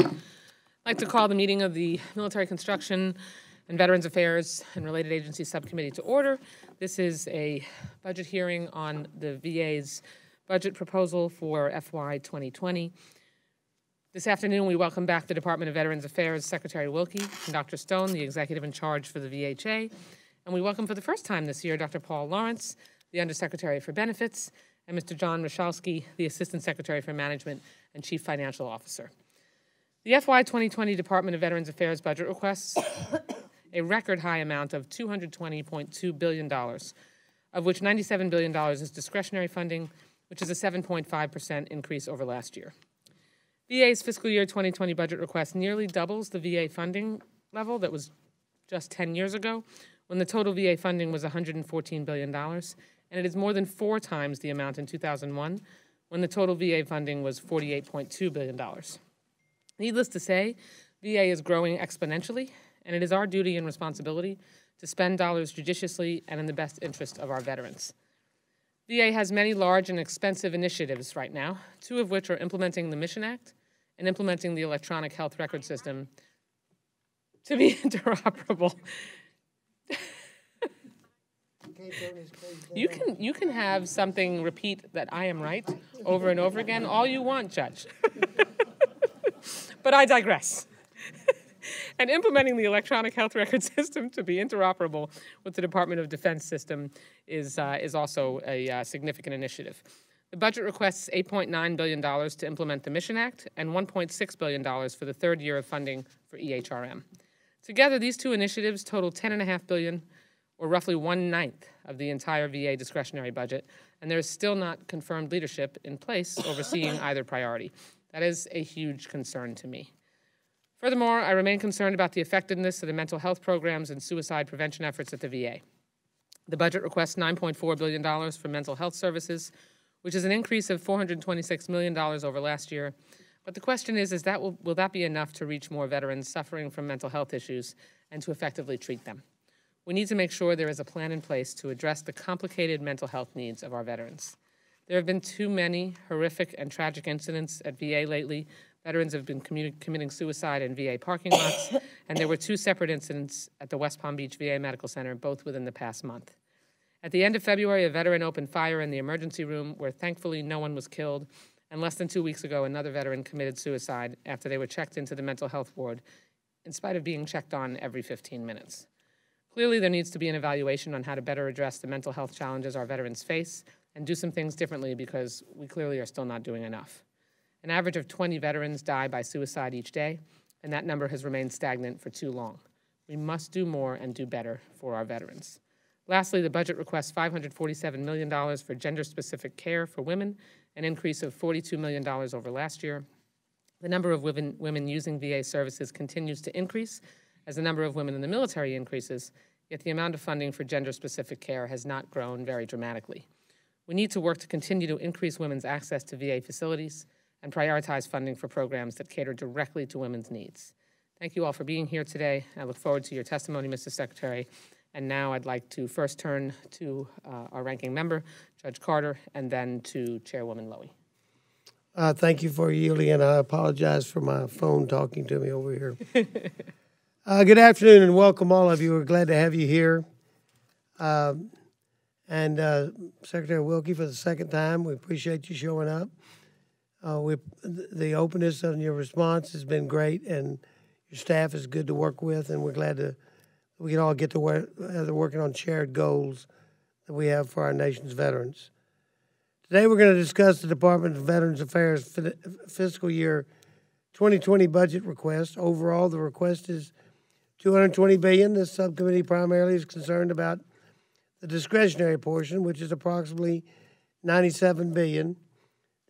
I'd like to call the meeting of the Military Construction and Veterans Affairs and Related Agencies Subcommittee to order. This is a budget hearing on the VA's budget proposal for FY 2020. This afternoon, we welcome back the Department of Veterans Affairs Secretary Wilkie and Dr. Stone, the executive in charge for the VHA. And we welcome for the first time this year Dr. Paul Lawrence, the Undersecretary for Benefits, and Mr. John Michalski, the Assistant Secretary for Management and Chief Financial Officer. The FY 2020 Department of Veterans Affairs budget requests a record high amount of $220.2 billion, of which $97 billion is discretionary funding, which is a 7.5% increase over last year. VA's fiscal year 2020 budget request nearly doubles the VA funding level that was just 10 years ago, when the total VA funding was $114 billion, and it is more than 4 times the amount in 2001, when the total VA funding was $48.2 billion. Needless to say, VA is growing exponentially, and it is our duty and responsibility to spend dollars judiciously and in the best interest of our veterans. VA has many large and expensive initiatives right now, 2 of which are implementing the Mission Act and implementing the electronic health record system to be interoperable. You can have something repeat that I am right over and over again all you want, Judge. But I digress. And implementing the electronic health record system to be interoperable with the Department of Defense system is also a significant initiative. The budget requests $8.9 billion to implement the Mission Act and $1.6 billion for the 3rd year of funding for EHRM. Together, these 2 initiatives total $10.5 billion, or roughly 1/9 of the entire VA discretionary budget, and there is still not confirmed leadership in place overseeing either priority. That is a huge concern to me. Furthermore, I remain concerned about the effectiveness of the mental health programs and suicide prevention efforts at the VA. The budget requests $9.4 billion for mental health services, which is an increase of $426 million over last year. But the question is will that be enough to reach more veterans suffering from mental health issues and to effectively treat them? We need to make sure there is a plan in place to address the complicated mental health needs of our veterans. There have been too many horrific and tragic incidents at VA lately. Veterans have been committing suicide in VA parking lots, and there were 2 separate incidents at the West Palm Beach VA Medical Center, both within the past month. At the end of February, a veteran opened fire in the emergency room where thankfully no one was killed, and less than 2 weeks ago, another veteran committed suicide after they were checked into the mental health ward, in spite of being checked on every 15 minutes. Clearly, there needs to be an evaluation on how to better address the mental health challenges our veterans face and do some things differently because we clearly are still not doing enough. An average of 20 veterans die by suicide each day, and that number has remained stagnant for too long. We must do more and do better for our veterans. Lastly, the budget requests $547 million for gender-specific care for women, an increase of $42 million over last year. The number of women using VA services continues to increase as the number of women in the military increases, yet the amount of funding for gender-specific care has not grown very dramatically. We need to work to continue to increase women's access to VA facilities and prioritize funding for programs that cater directly to women's needs. Thank you all for being here today. I look forward to your testimony, Mr. Secretary. And now I'd like to first turn to our ranking member, Judge Carter, and then to Chairwoman Lowy. Thank you for yielding, and I apologize for my phone talking to me over here. Good afternoon, and welcome all of you. We're glad to have you here. Secretary Wilkie, for the 2nd time, we appreciate you showing up. The openness of your response has been great, and your staff is good to work with, and we're glad we can all get to working on shared goals that we have for our nation's veterans. Today we're going to discuss the Department of Veterans Affairs fiscal year 2020 budget request. Overall, the request is $220 billion. This subcommittee primarily is concerned about the discretionary portion, which is approximately $97 billion.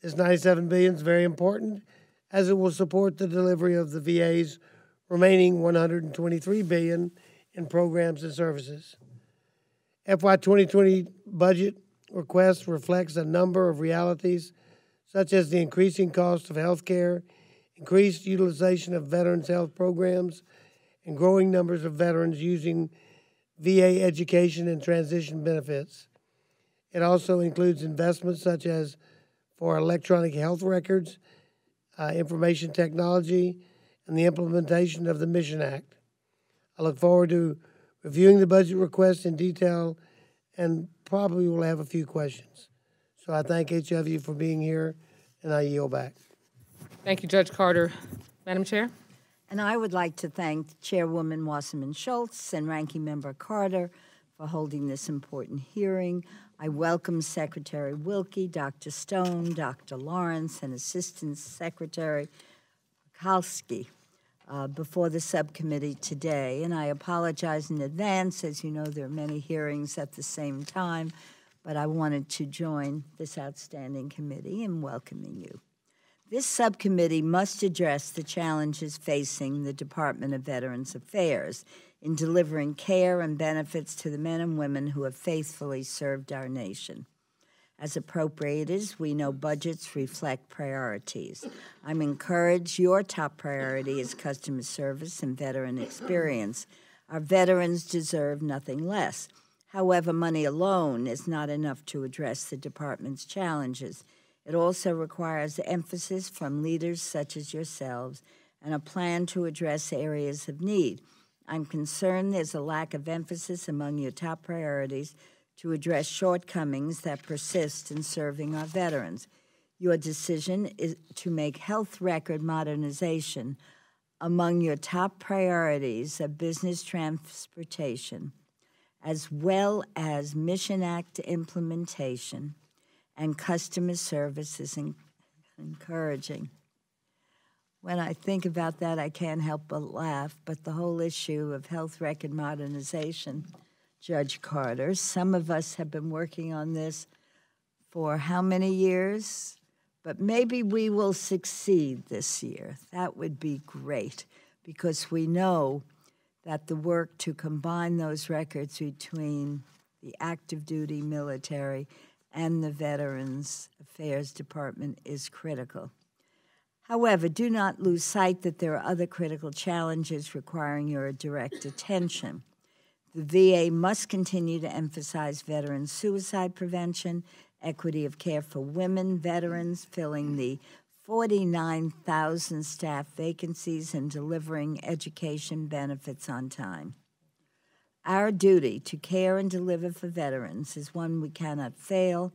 This $97 billion is very important as it will support the delivery of the VA's remaining $123 billion in programs and services. FY 2020 budget request reflects a number of realities, such as the increasing cost of health care, increased utilization of veterans' health programs, and growing numbers of veterans using VA education and transition benefits. It also includes investments such as for electronic health records, information technology, and the implementation of the Mission Act. I look forward to reviewing the budget request in detail and probably will have a few questions. So I thank each of you for being here, and I yield back. Thank you, Judge Carter. Madam Chair? And I would like to thank Chairwoman Wasserman Schultz and Ranking Member Carter for holding this important hearing. I welcome Secretary Wilkie, Dr. Stone, Dr. Lawrence, and Assistant Secretary Kalski before the subcommittee today. And I apologize in advance. As you know, there are many hearings at the same time, but I wanted to join this outstanding committee in welcoming you. This subcommittee must address the challenges facing the Department of Veterans Affairs in delivering care and benefits to the men and women who have faithfully served our nation. As appropriators, we know budgets reflect priorities. I'm encouraged your top priority is customer service and veteran experience. Our veterans deserve nothing less. However, money alone is not enough to address the department's challenges. It also requires emphasis from leaders such as yourselves and a plan to address areas of need. I'm concerned there's a lack of emphasis among your top priorities to address shortcomings that persist in serving our veterans. Your decision is to make health record modernization among your top priorities of business transportation, as well as Mission Act implementation and customer service is encouraging. When I think about that, I can't help but laugh, but the whole issue of health record modernization, Judge Carter, some of us have been working on this for how many years? But maybe we will succeed this year. That would be great, because we know that the work to combine those records between the active duty military and the Veterans Affairs Department is critical. However, do not lose sight that there are other critical challenges requiring your direct attention. The VA must continue to emphasize veteran suicide prevention, equity of care for women, veterans, filling the 49,000 staff vacancies, and delivering education benefits on time. Our duty to care and deliver for veterans is one we cannot fail.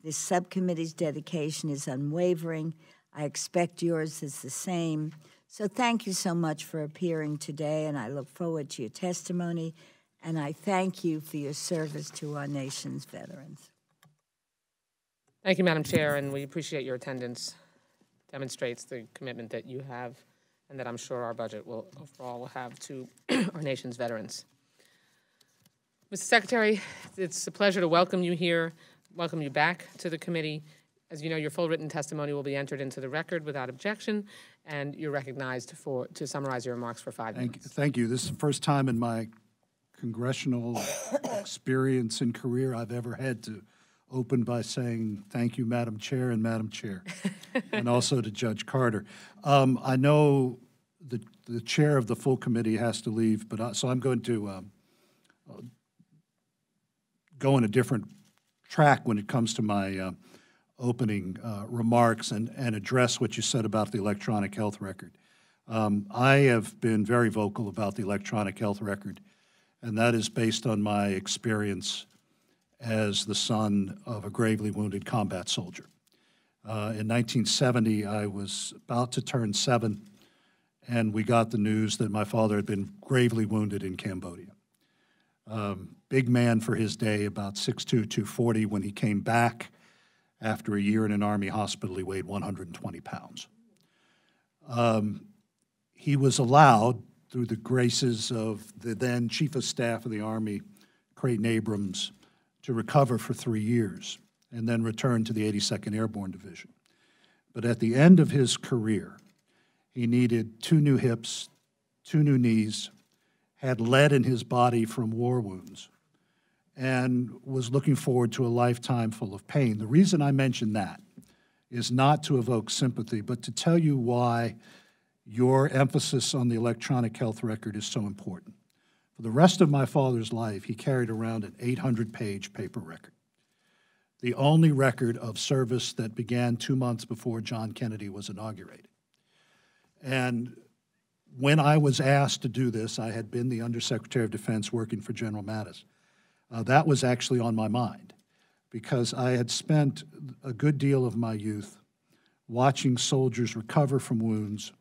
This subcommittee's dedication is unwavering. I expect yours is the same. So thank you so much for appearing today, and I look forward to your testimony, and I thank you for your service to our nation's veterans. Thank you, Madam Chair, and we appreciate your attendance. Demonstrates the commitment that you have and that I'm sure our budget will overall have to our nation's veterans. Mr. Secretary, it's a pleasure to welcome you here, welcome you back to the committee. As you know, your full written testimony will be entered into the record without objection, and you're recognized to summarize your remarks for 5 minutes. Thank you. This is the first time in my congressional experience and career I've ever had to open by saying thank you, Madam Chair and Madam Chair, and also to Judge Carter. I know the chair of the full committee has to leave, but so I'm going to go on a different track when it comes to my opening remarks and address what you said about the electronic health record. I have been very vocal about the electronic health record, and that is based on my experience as the son of a gravely wounded combat soldier. In 1970, I was about to turn 7, and we got the news that my father had been gravely wounded in Cambodia. Big man for his day, about 6'2", 240. When he came back after a year in an Army hospital, he weighed 120 pounds. He was allowed, through the graces of the then Chief of Staff of the Army, Creighton Abrams, to recover for 3 years and then return to the 82nd Airborne Division. But at the end of his career, he needed 2 new hips, 2 new knees, had lead in his body from war wounds, and was looking forward to a lifetime full of pain. The reason I mention that is not to evoke sympathy, but to tell you why your emphasis on the electronic health record is so important. For the rest of my father's life, he carried around an 800-page paper record, the only record of service that began 2 months before John Kennedy was inaugurated. And when I was asked to do this, I had been the Undersecretary of Defense working for General Mattis. That was actually on my mind because I had spent a good deal of my youth watching soldiers recover from wounds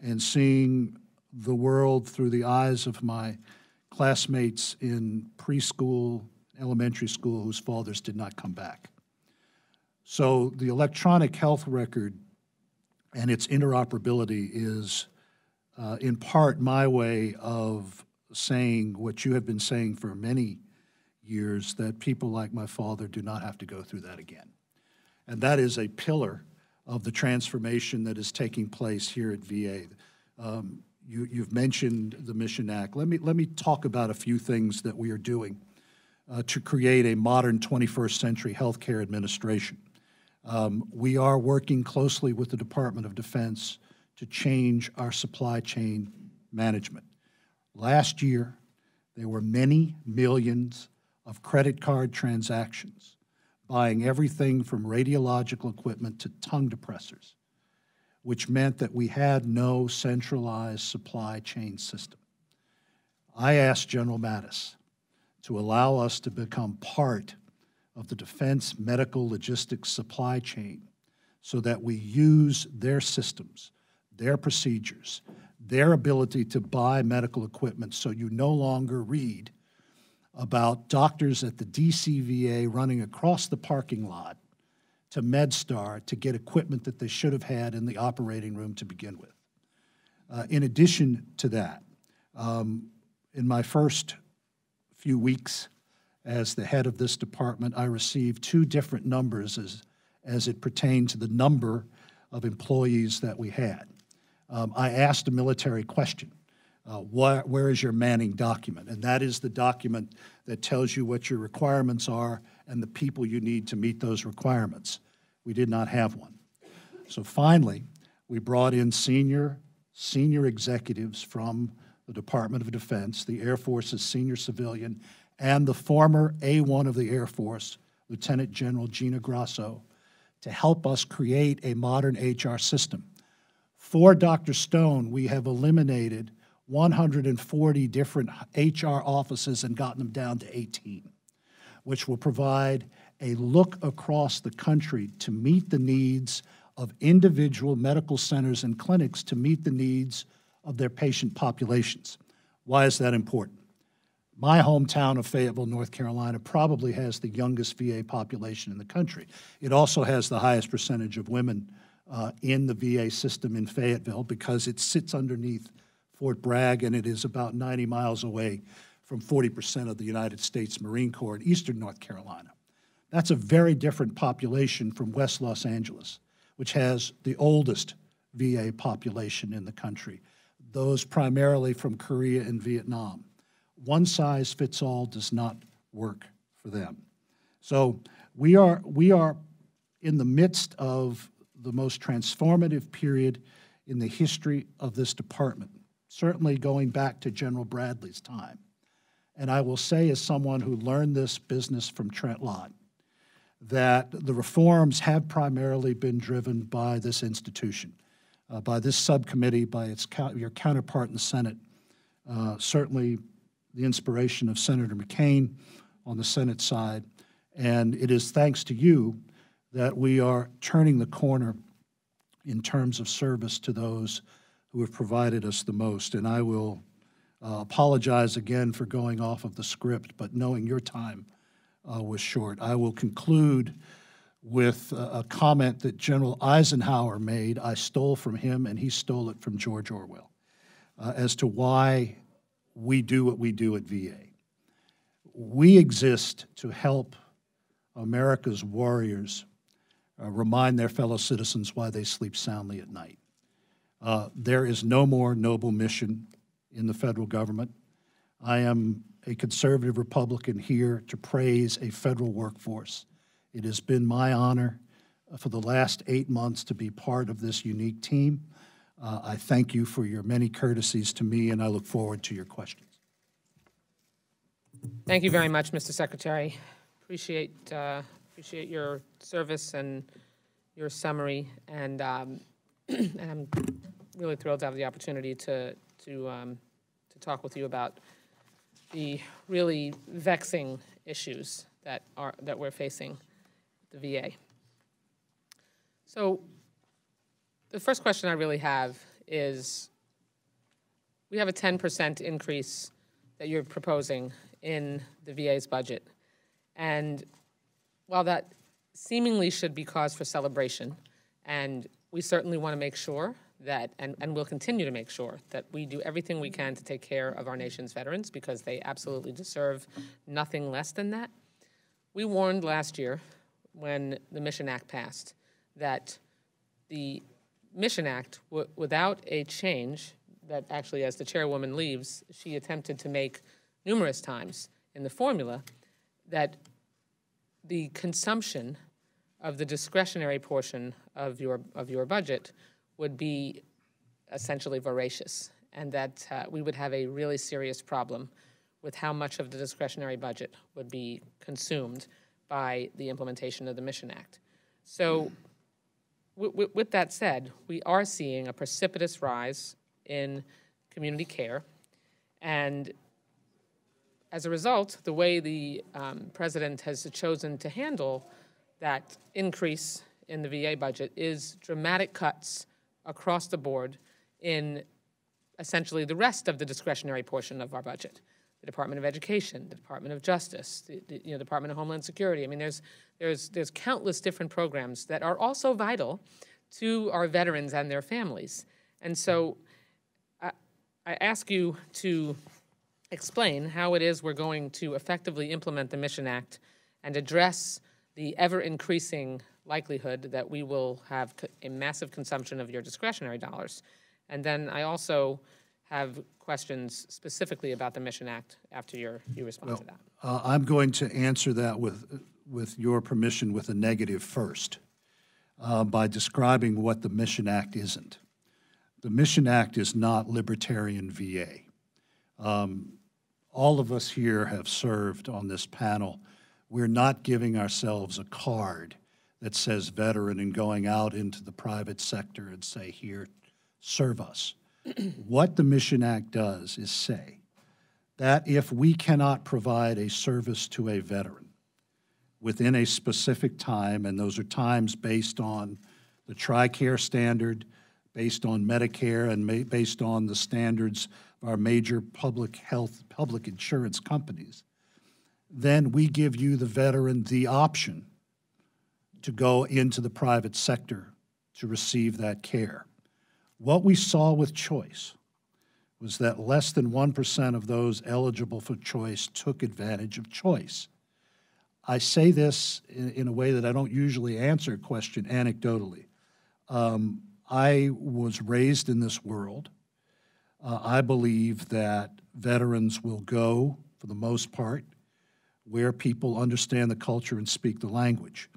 and seeing the world through the eyes of my classmates in preschool, elementary school whose fathers did not come back. So the electronic health record and its interoperability is in part my way of saying what you have been saying for many years, that people like my father do not have to go through that again. And that is a pillar of the transformation that is taking place here at VA. You've mentioned the Mission Act. Let me talk about a few things that we are doing to create a modern 21st century healthcare administration. We are working closely with the Department of Defense to change our supply chain management. Last year, there were many millions of credit card transactions, buying everything from radiological equipment to tongue depressors, which meant that we had no centralized supply chain system. I asked General Mattis to allow us to become part of the defense medical logistics supply chain so that we use their systems, their procedures, their ability to buy medical equipment, so you no longer read about doctors at the DCVA running across the parking lot to MedStar to get equipment that they should have had in the operating room to begin with. In addition to that, in my first few weeks as the head of this department, I received two different numbers as it pertained to the number of employees that we had. I asked a military question. Where is your manning document? And that is the document that tells you what your requirements are and the people you need to meet those requirements. We did not have one. So finally, we brought in senior executives from the Department of Defense, the Air Force's senior civilian, and the former A1 of the Air Force, Lieutenant General Gina Grasso, to help us create a modern HR system. For Dr. Stone, we have eliminated 140 different HR offices and gotten them down to 18, which will provide a look across the country to meet the needs of individual medical centers and clinics to meet the needs of their patient populations. Why is that important? My hometown of Fayetteville, North Carolina, probably has the youngest VA population in the country. It also has the highest percentage of women in the VA system in Fayetteville because it sits underneath Fort Bragg, and it is about 90 miles away from 40% of the United States Marine Corps in eastern North Carolina. That's a very different population from West Los Angeles, which has the oldest VA population in the country, those primarily from Korea and Vietnam. One size fits all does not work for them. So we are in the midst of the most transformative period in the history of this department, certainly going back to General Bradley's time. And I will say, as someone who learned this business from Trent Lott, that the reforms have primarily been driven by this institution, by this subcommittee, by your counterpart in the Senate, certainly the inspiration of Senator McCain on the Senate side. And it is thanks to you that we are turning the corner in terms of service to those who have provided us the most. And I will apologize again for going off of the script, but knowing your time was short, I will conclude with a comment that General Eisenhower made. I stole from him, and he stole it from George Orwell, as to why we do what we do at VA. We exist to help America's warriors remind their fellow citizens why they sleep soundly at night. There is no more noble mission in the federal government. I am a conservative Republican here to praise a federal workforce. It has been my honor for the last 8 months to be part of this unique team. I thank you for your many courtesies to me, and I look forward to your questions. Thank you very much, Mr. Secretary. Appreciate your service and your summary, and I'm really thrilled to have the opportunity to to talk with you about the really vexing issues that we're facing with the VA. So the first question I really have is, we have a 10% increase that you're proposing in the VA's budget. And while that seemingly should be cause for celebration, and we certainly want to make sure that, and we'll continue to make sure, that we do everything we can to take care of our nation's veterans, because they absolutely deserve nothing less than that. We warned last year when the Mission Act passed that the Mission Act, without a change that actually, as the chairwoman leaves, she attempted to make numerous times in the formula, that the consumption of the discretionary portion of your budget would be essentially voracious, and that we would have a really serious problem with how much of the discretionary budget would be consumed by the implementation of the Mission Act. So with that said, we are seeing a precipitous rise in community care, and as a result, the way the president has chosen to handle that increase in the VA budget is dramatic cuts across the board in essentially the rest of the discretionary portion of our budget. The Department of Education, the Department of Justice, the Department of Homeland Security. I mean, there's countless different programs that are also vital to our veterans and their families. And so I ask you to explain how it is we're going to effectively implement the Mission Act and address the ever-increasing likelihood that we will have a massive consumption of your discretionary dollars. And then I also have questions specifically about the Mission Act after you respond to that. I'm going to answer that with your permission with a negative first, by describing what the Mission Act isn't. The Mission Act is not libertarian VA. All of us here have served on this panel. We're not giving ourselves a card that says veteran and going out into the private sector and say, here, serve us. What the Mission Act does is say that if we cannot provide a service to a veteran within a specific time, and those are times based on the TRICARE standard, based on Medicare, and based on the standards of our major public insurance companies, then we give you, the veteran, the option to go into the private sector to receive that care. What we saw with choice was that less than 1% of those eligible for choice took advantage of choice. I say this in a way that I don't usually answer a question anecdotally. I was raised in this world. I believe that veterans will go, for the most part, where people understand the culture and speak the language.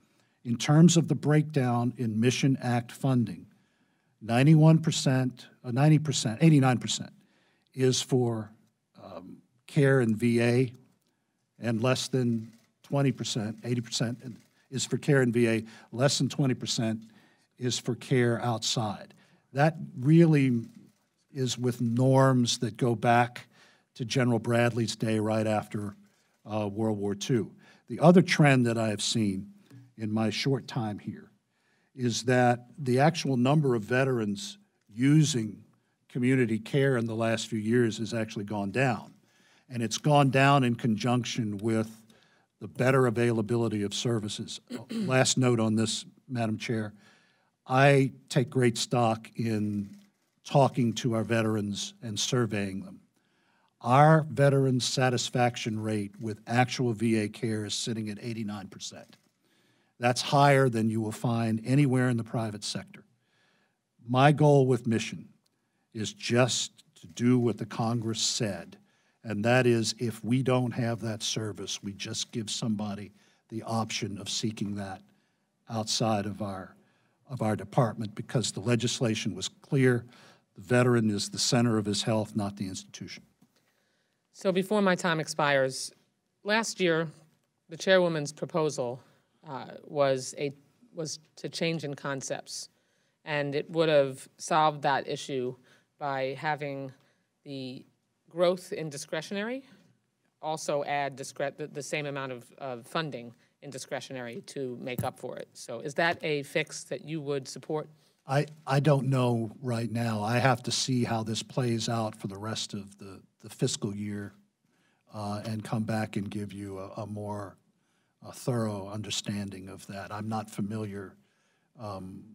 In terms of the breakdown in Mission Act funding, 89% is for care in VA, and less than 20%, 80% is for care in VA, less than 20% is for care outside. That really is with norms that go back to General Bradley's day right after World War II. The other trend that I have seen in my short time here is that the actual number of veterans using community care in the last few years has actually gone down. And it's gone down in conjunction with the better availability of services. Last note on this, Madam Chair, I take great stock in talking to our veterans and surveying them. Our veterans' satisfaction rate with actual VA care is sitting at 89%. That's higher than you will find anywhere in the private sector. My goal with Mission is just to do what the Congress said, and that is, if we don't have that service, we just give somebody the option of seeking that outside of our department, because the legislation was clear. The veteran is the center of his health, not the institution. So before my time expires, last year, the chairwoman's proposal was to change in concepts, and it would have solved that issue by having the growth in discretionary, also add the same amount of funding in discretionary to make up for it. So is that a fix that you would support? I don't know right now. I have to see how this plays out for the rest of the fiscal year and come back and give you a more thorough understanding of that. I'm not familiar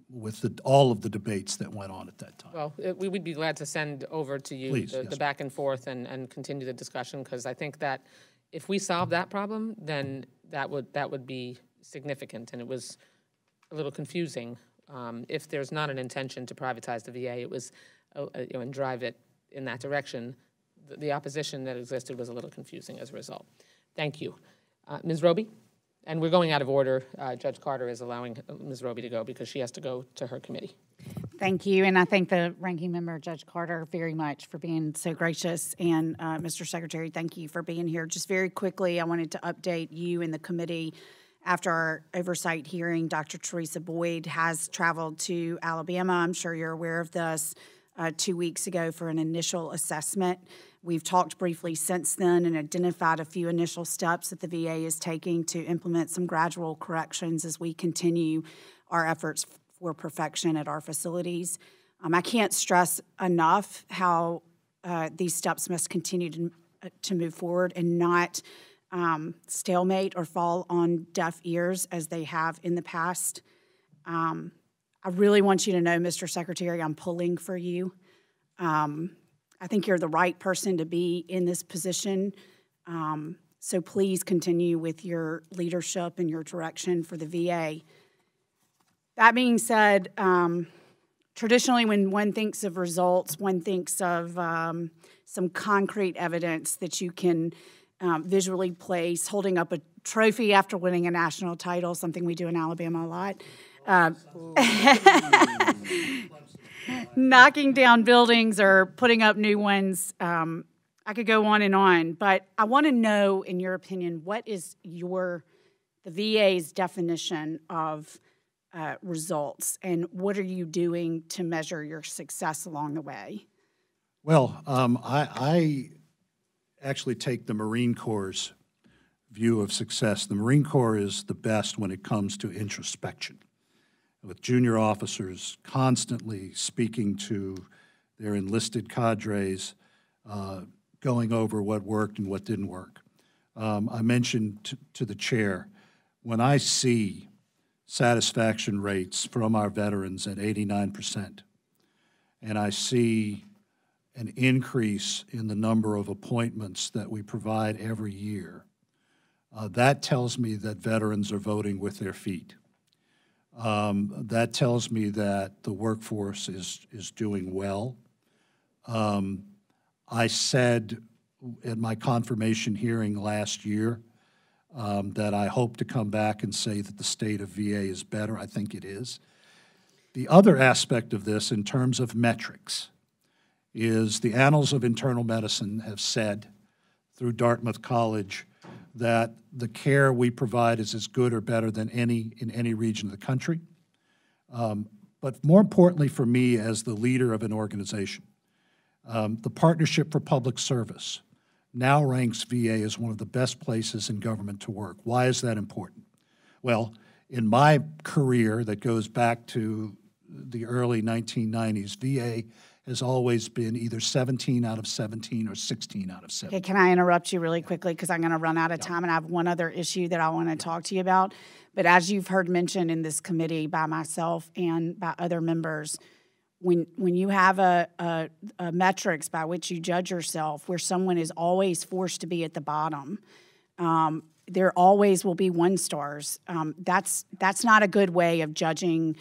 with all of the debates that went on at that time. Well, we would be glad to send over to you Please, the yes. back and forth and continue the discussion, because I think that if we solve that problem, then that would be significant. And it was a little confusing. If there's not an intention to privatize the VA, it was, and drive it in that direction, the opposition that existed was a little confusing as a result. Thank you. Ms. Roby? And we're going out of order. Judge Carter is allowing Ms. Roby to go because she has to go to her committee. Thank you, and I thank the Ranking Member, Judge Carter, very much for being so gracious. And Mr. Secretary, thank you for being here. Just very quickly, I wanted to update you and the committee. After our oversight hearing, Dr. Teresa Boyd has traveled to Alabama. I'm sure you're aware of this, 2 weeks ago for an initial assessment. We've talked briefly since then and identified a few initial steps that the VA is taking to implement some gradual corrections as we continue our efforts for perfection at our facilities. I can't stress enough how these steps must continue to move forward and not stalemate or fall on deaf ears as they have in the past. I really want you to know, Mr. Secretary, I'm pulling for you. I think you're the right person to be in this position. So please continue with your leadership and your direction for the VA. That being said, traditionally when one thinks of results, one thinks of some concrete evidence that you can visually place, holding up a trophy after winning a national title, something we do in Alabama a lot. Knocking down buildings or putting up new ones. I could go on, but I want to know, in your opinion, what is the VA's definition of results, and what are you doing to measure your success along the way? Well, I actually take the Marine Corps' view of success. The Marine Corps is the best when it comes to introspection, with junior officers constantly speaking to their enlisted cadres, going over what worked and what didn't work. I mentioned to the chair, when I see satisfaction rates from our veterans at 89%, and I see an increase in the number of appointments that we provide every year, that tells me that veterans are voting with their feet. That tells me that the workforce is doing well. I said at my confirmation hearing last year that I hope to come back and say that the state of VA is better. I think it is. The other aspect of this in terms of metrics is the Annals of Internal Medicine have said through Dartmouth College that the care we provide is as good or better than in any region of the country. But more importantly for me as the leader of an organization, the Partnership for Public Service now ranks VA as one of the best places in government to work. Why is that important? Well, in my career that goes back to the early 1990s, VA has always been either 17 out of 17 or 16 out of 17. Okay, can I interrupt you really quickly because I'm going to run out of time and I have one other issue that I want to talk to you about. But as you've heard mentioned in this committee by myself and by other members, when you have a metrics by which you judge yourself where someone is always forced to be at the bottom, there always will be 1 stars. That's not a good way of judging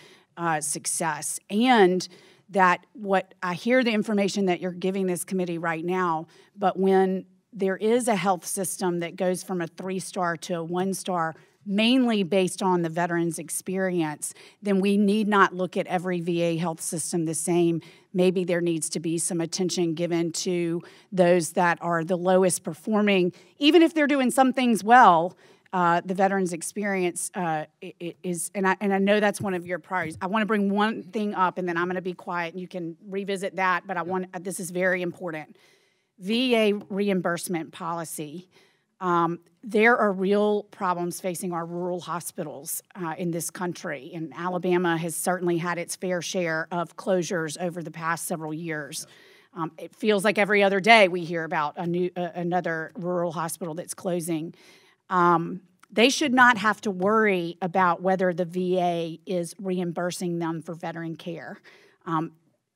success. And that what I hear the information that you're giving this committee right now, but when there is a health system that goes from a 3-star to a 1-star, mainly based on the veterans' experience, then we need not look at every VA health system the same. Maybe there needs to be some attention given to those that are the lowest performing, even if they're doing some things well. The veterans' experience is, and I know that's one of your priorities. I want to bring one thing up, and then I'm going to be quiet, and you can revisit that. But this is very important. VA reimbursement policy, there are real problems facing our rural hospitals in this country, and Alabama has certainly had its fair share of closures over the past several years. It feels like every other day we hear about another rural hospital that's closing. They should not have to worry about whether the VA is reimbursing them for veteran care.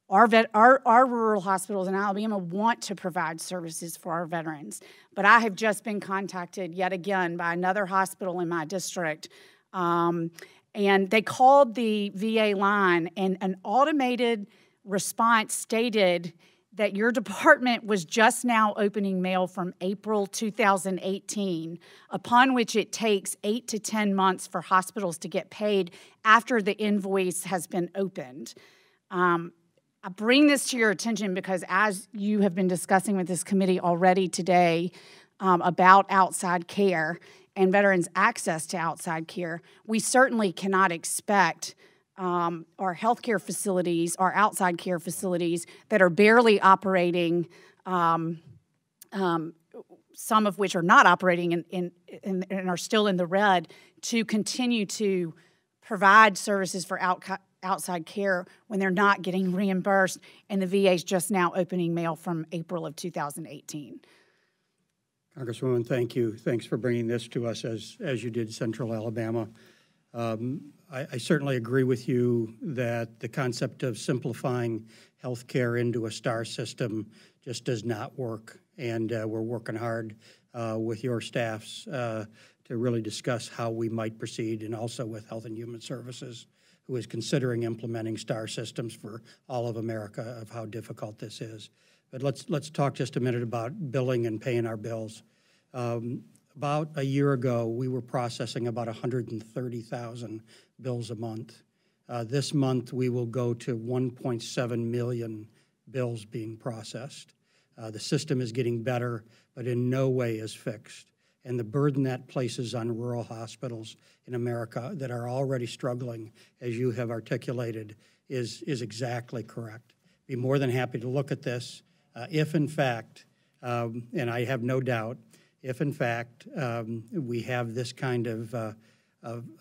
Our rural hospitals in Alabama want to provide services for our veterans, but I have just been contacted yet again by another hospital in my district, and they called the VA line, and an automated response stated that your department was just now opening mail from April 2018, upon which it takes 8 to 10 months for hospitals to get paid after the invoice has been opened. I bring this to your attention because as you have been discussing with this committee already today about outside care and veterans' access to outside care, we certainly cannot expect our healthcare facilities, our outside care facilities that are barely operating, some of which are not operating and are still in the red, to continue to provide services for outside care when they're not getting reimbursed, and the VA's just now opening mail from April of 2018. Congresswoman, thank you. Thanks for bringing this to us as you did Central Alabama. I certainly agree with you that the concept of simplifying health care into a STAR system just does not work, and we're working hard with your staffs to really discuss how we might proceed, and also with Health and Human Services, who is considering implementing STAR systems for all of America, of how difficult this is. But let's talk just a minute about billing and paying our bills. About a year ago, we were processing about 130,000 bills a month. This month, we will go to 1.7 million bills being processed. The system is getting better, but in no way is fixed. And the burden that places on rural hospitals in America that are already struggling, as you have articulated, is exactly correct. Be more than happy to look at this if, in fact, and I have no doubt, if, in fact, we have this kind of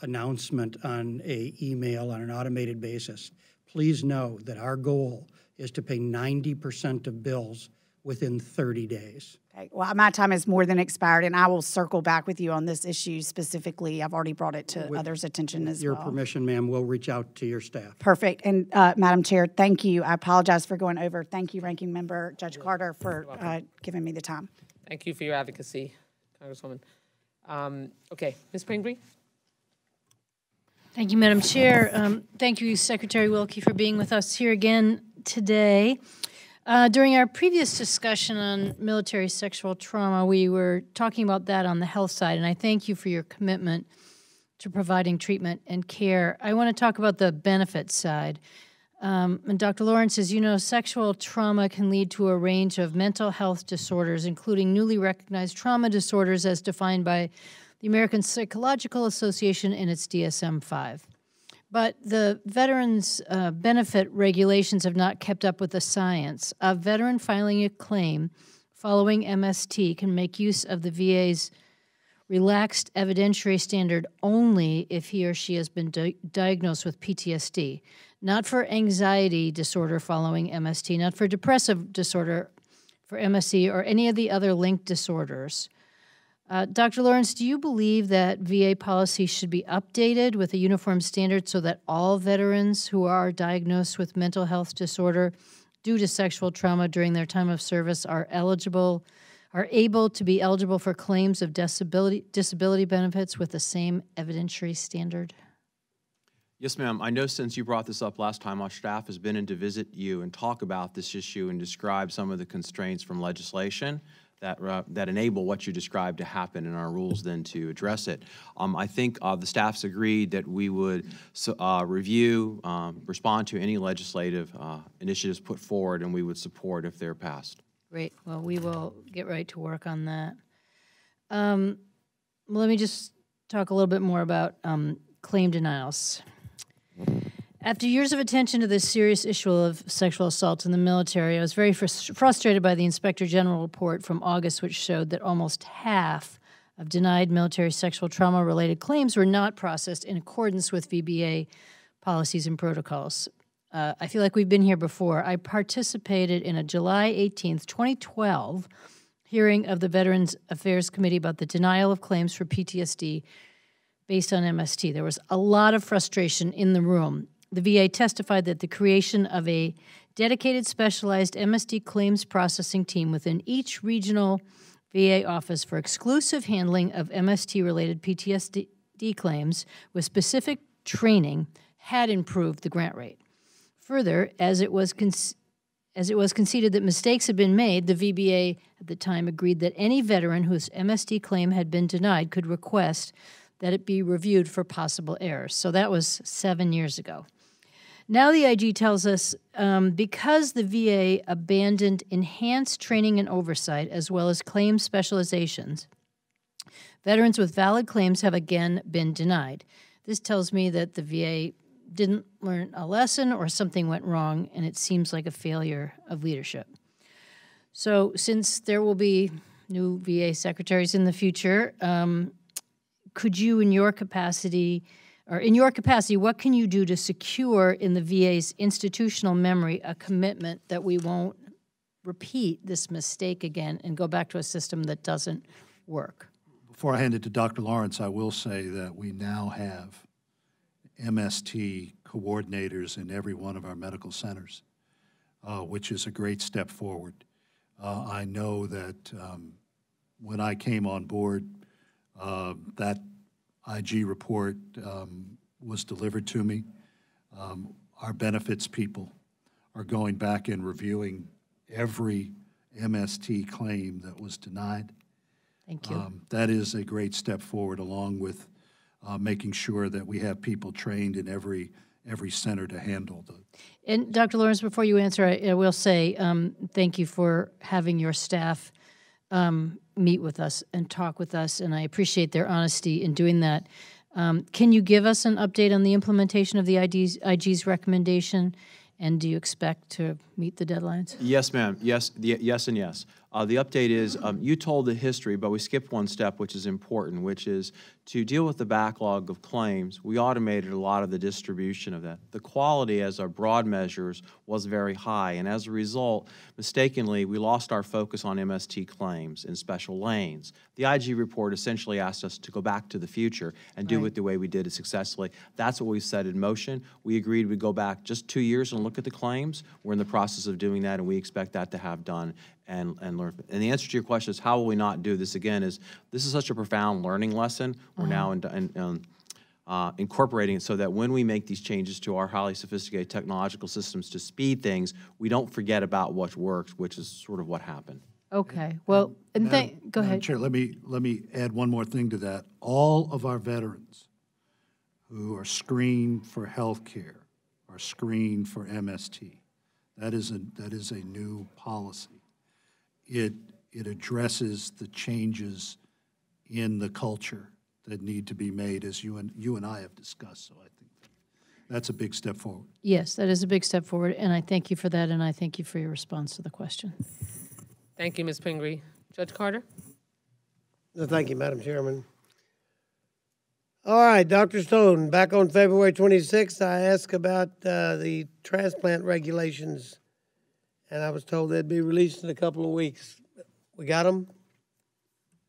announcement on an email on an automated basis, please know that our goal is to pay 90% of bills within 30 days. Okay. Well, my time is more than expired, and I will circle back with you on this issue specifically. I've already brought it to others' attention as well. Your permission, ma'am, we'll reach out to your staff. Perfect. And Madam Chair, thank you. I apologize for going over. Thank you, Ranking Member Judge Carter, for giving me the time. Thank you for your advocacy, Congresswoman. Okay, Ms. Pingree? Thank you, Madam Chair. Thank you, Secretary Wilkie, for being with us here again today. During our previous discussion on military sexual trauma, we were talking about that on the health side, and I thank you for your commitment to providing treatment and care. I want to talk about the benefit side. And Dr. Lawrence, as you know, sexual trauma can lead to a range of mental health disorders, including newly recognized trauma disorders as defined by the American Psychological Association in its DSM-5. But the veterans' benefit regulations have not kept up with the science. A veteran filing a claim following MST can make use of the VA's relaxed evidentiary standard only if he or she has been diagnosed with PTSD, not for anxiety disorder following MST, not for depressive disorder for MST, or any of the other linked disorders. Dr. Lawrence, do you believe that VA policy should be updated with a uniform standard so that all veterans who are diagnosed with mental health disorder due to sexual trauma during their time of service are able to be eligible for claims of disability benefits with the same evidentiary standard? Yes, ma'am. I know since you brought this up last time, our staff has been in to visit you and talk about this issue and describe some of the constraints from legislation that enable what you described to happen in our rules then to address it. I think the staff's agreed that we would review, respond to any legislative initiatives put forward, and we would support if they're passed. Great. Well, we will get right to work on that. Let me just talk a little bit more about claim denials. After years of attention to this serious issue of sexual assault in the military, I was very frustrated by the Inspector General report from August, which showed that almost half of denied military sexual trauma-related claims were not processed in accordance with VBA policies and protocols. I feel like we've been here before. I participated in a July 18th, 2012 hearing of the Veterans Affairs Committee about the denial of claims for PTSD based on MST. There was a lot of frustration in the room. The VA testified that the creation of a dedicated specialized MST claims processing team within each regional VA office for exclusive handling of MST-related PTSD claims with specific training had improved the grant rate. Further, as it was conceded that mistakes had been made, the VBA at the time agreed that any veteran whose MST claim had been denied could request that it be reviewed for possible errors. So that was 7 years ago. Now the IG tells us because the VA abandoned enhanced training and oversight as well as claim specializations, veterans with valid claims have again been denied. This tells me that the VA didn't learn a lesson or something went wrong, and it seems like a failure of leadership. So since there will be new VA secretaries in the future, could you, in your capacity, what can you do to secure in the VA's institutional memory a commitment that we won't repeat this mistake again and go back to a system that doesn't work? Before I hand it to Dr. Lawrence, I will say that we now have MST coordinators in every one of our medical centers, which is a great step forward. I know that when I came on board, that IG report was delivered to me. Our benefits people are going back and reviewing every MST claim that was denied. Thank you. That is a great step forward, along with making sure that we have people trained in every center to handle the. And Dr. Lawrence, before you answer, I will say thank you for having your staff meet with us and talk with us, and I appreciate their honesty in doing that. Can you give us an update on the implementation of the IG's recommendation, and do you expect to meet the deadlines? Yes, ma'am. Yes, yes, and yes. The update is you told the history, but we skipped one step, which is important, which is to deal with the backlog of claims. We automated a lot of the distribution of that. The quality, as our broad measures, was very high, and as a result, mistakenly, we lost our focus on MST claims in special lanes. The IG report essentially asked us to go back to the future and do it the way we did it successfully. That's what we set in motion. We agreed we'd go back just 2 years and look at the claims. We're in the process of doing that, and we expect that to have done and learn. And the answer to your question is, how will we not do this again, is this is such a profound learning lesson. We're now incorporating it so that when we make these changes to our highly sophisticated technological systems to speed things, we don't forget about what works, which is sort of what happened. Okay. Well, and go ahead. Chair, let me add one more thing to that. All of our veterans who are screened for health care are screened for MST. That is a new policy. It addresses the changes in the culture that need to be made, as you and I have discussed. So I think that's a big step forward. Yes, that is a big step forward, and I thank you for that, and I thank you for your response to the question. Thank you, Ms. Pingree. Judge Carter? No, thank you, Madam Chairman. All right, Dr. Stone, back on February 26th, I asked about the transplant regulations, and I was told they'd be released in a couple of weeks. We got them?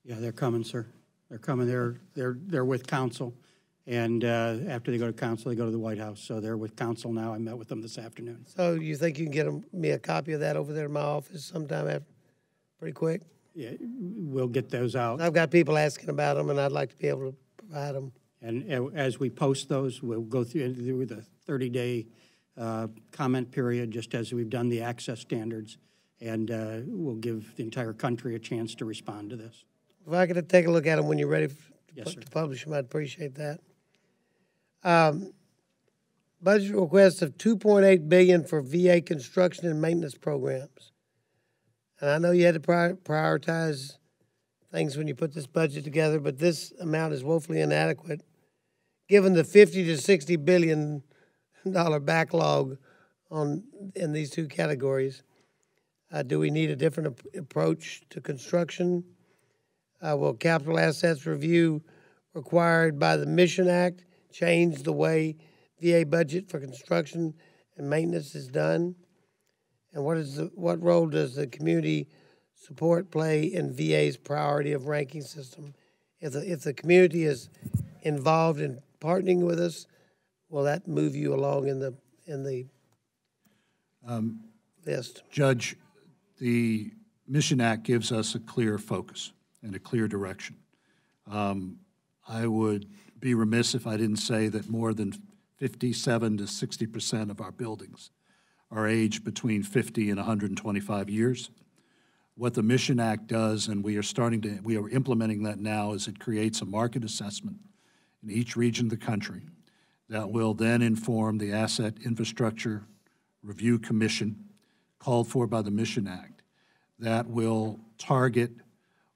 Yeah, they're coming, sir. They're coming. They're with counsel, and after they go to counsel, they go to the White House. So they're with counsel now. I met with them this afternoon. So you think you can get me a copy of that over there in my office sometime after, pretty quick? Yeah, we'll get those out. I've got people asking about them, and I'd like to be able to provide them. And as we post those, we'll go through the 30-day comment period, just as we've done the access standards, and we'll give the entire country a chance to respond to this. If I could take a look at them when you're ready to publish them, I'd appreciate that. Budget request of $2.8 billion for VA construction and maintenance programs. And I know you had to prioritize things when you put this budget together, but this amount is woefully inadequate, given the 50 to 60 billion backlog in these two categories. Do we need a different approach to construction? Will capital assets review required by the Mission Act change the way VA budget for construction and maintenance is done? And what role does the community support play in VA's priority of ranking system? If the community is involved in partnering with us, will that move you along in the list? Judge, the Mission Act gives us a clear focus and a clear direction. I would be remiss if I didn't say that more than 57 to 60% of our buildings are aged between 50 and 125 years. What the Mission Act does, and we are implementing that now, is it creates a market assessment in each region of the country that will then inform the Asset Infrastructure Review Commission called for by the Mission Act that will target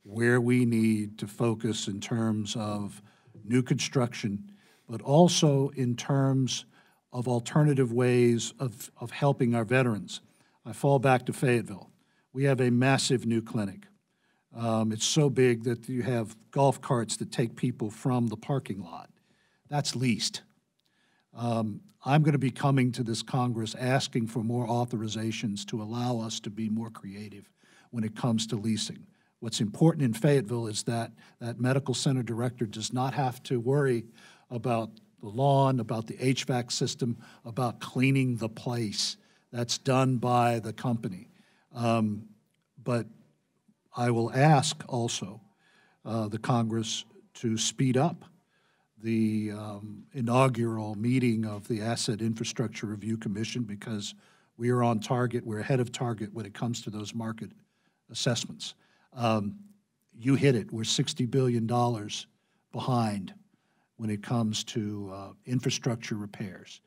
where we need to focus in terms of new construction, but also in terms of alternative ways of helping our veterans. I fall back to Fayetteville. We have a massive new clinic. It's so big that you have golf carts that take people from the parking lot. That's leased. I'm going to be coming to this Congress asking for more authorizations to allow us to be more creative when it comes to leasing. What's important in Fayetteville is that that medical center director does not have to worry about the lawn, about the HVAC system, about cleaning the place. That's done by the company. But I will ask also the Congress to speed up the inaugural meeting of the Asset Infrastructure Review Commission, because we are on target, we're ahead of target when it comes to those market assessments. You hit it, we're $60 billion behind when it comes to infrastructure repairs.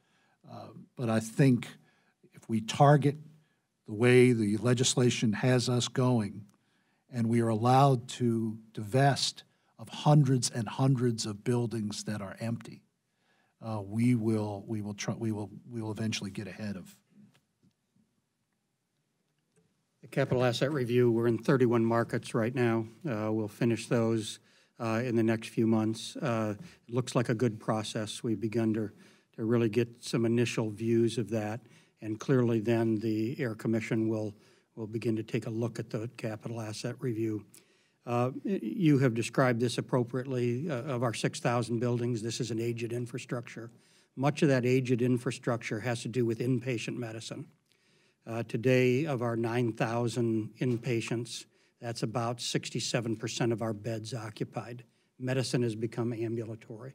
But I think if we target the way the legislation has us going, and we are allowed to divest of hundreds and hundreds of buildings that are empty, we will eventually get ahead of. The capital asset review, we're in 31 markets right now. We'll finish those in the next few months. It looks like a good process. We've begun to really get some initial views of that, and clearly then the Air Commission will begin to take a look at the capital asset review. You have described this appropriately. Of our 6,000 buildings, this is an aged infrastructure. Much of that aged infrastructure has to do with inpatient medicine. Today, of our 9,000 inpatients, that's about 67% of our beds occupied. Medicine has become ambulatory.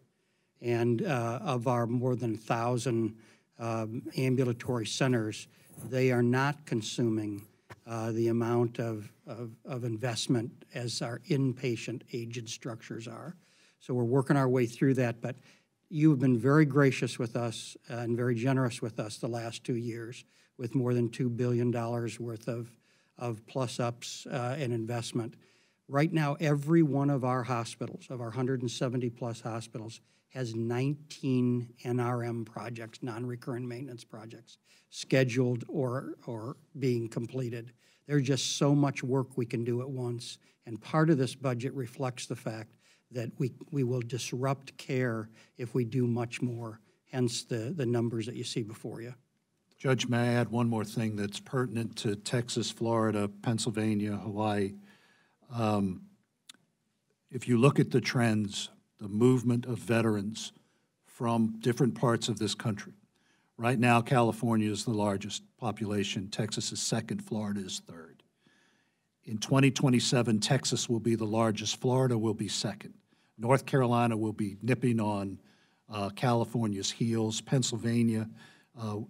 And of our more than 1,000 ambulatory centers, they are not consuming the amount of investment as our inpatient aged structures are. So we're working our way through that, but you have been very gracious with us and very generous with us the last 2 years, with more than $2 billion worth of plus-ups and investment. Right now, every one of our hospitals, of our 170-plus hospitals, has 19 NRM projects, non-recurrent maintenance projects, scheduled or being completed. There's just so much work we can do at once, and part of this budget reflects the fact that we will disrupt care if we do much more, hence the numbers that you see before you. Judge, may I add one more thing that's pertinent to Texas, Florida, Pennsylvania, Hawaii? If you look at the trends, the movement of veterans from different parts of this country. Right now, California is the largest population. Texas is second. Florida is third. In 2027, Texas will be the largest. Florida will be second. North Carolina will be nipping on California's heels. Pennsylvania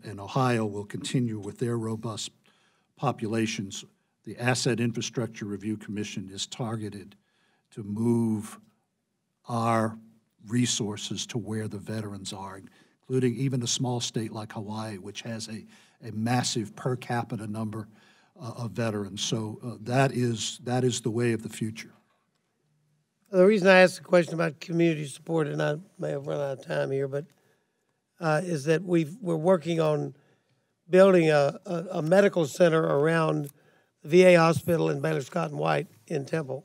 and Ohio will continue with their robust populations. The Asset Infrastructure Review Commission is targeted to move our resources to where the veterans are, including even a small state like Hawaii, which has a massive per capita number of veterans. So that is the way of the future. The reason I asked the question about community support, and I may have run out of time here, but is that we're working on building a medical center around the VA hospital in Baylor Scott and White in Temple.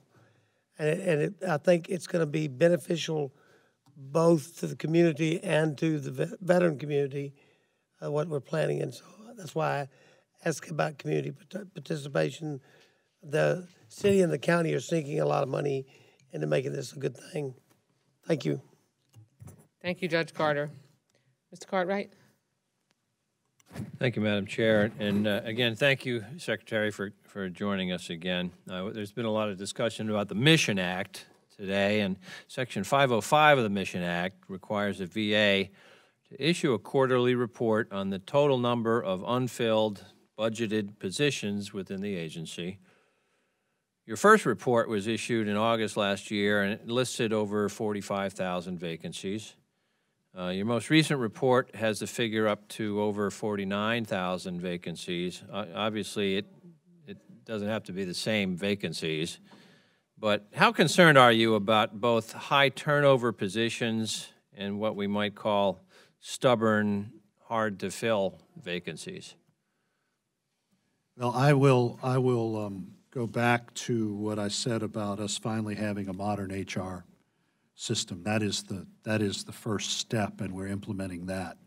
And I think it's going to be beneficial both to the community and to the veteran community, what we're planning. And so that's why I ask about community participation. The city and the county are sinking a lot of money into making this a good thing. Thank you. Thank you, Judge Carter. Mr. Cartwright? Thank you, Madam Chair. And again, thank you, Secretary, for joining us again. There's been a lot of discussion about the Mission Act today, and Section 505 of the Mission Act requires the VA to issue a quarterly report on the total number of unfilled budgeted positions within the agency. Your first report was issued in August last year, and it listed over 45,000 vacancies. Your most recent report has the figure up to over 49,000 vacancies. Obviously, it doesn't have to be the same vacancies, but how concerned are you about both high turnover positions and what we might call stubborn, hard-to-fill vacancies? Well, I will go back to what I said about us finally having a modern HR system. That is the first step, and we're implementing that.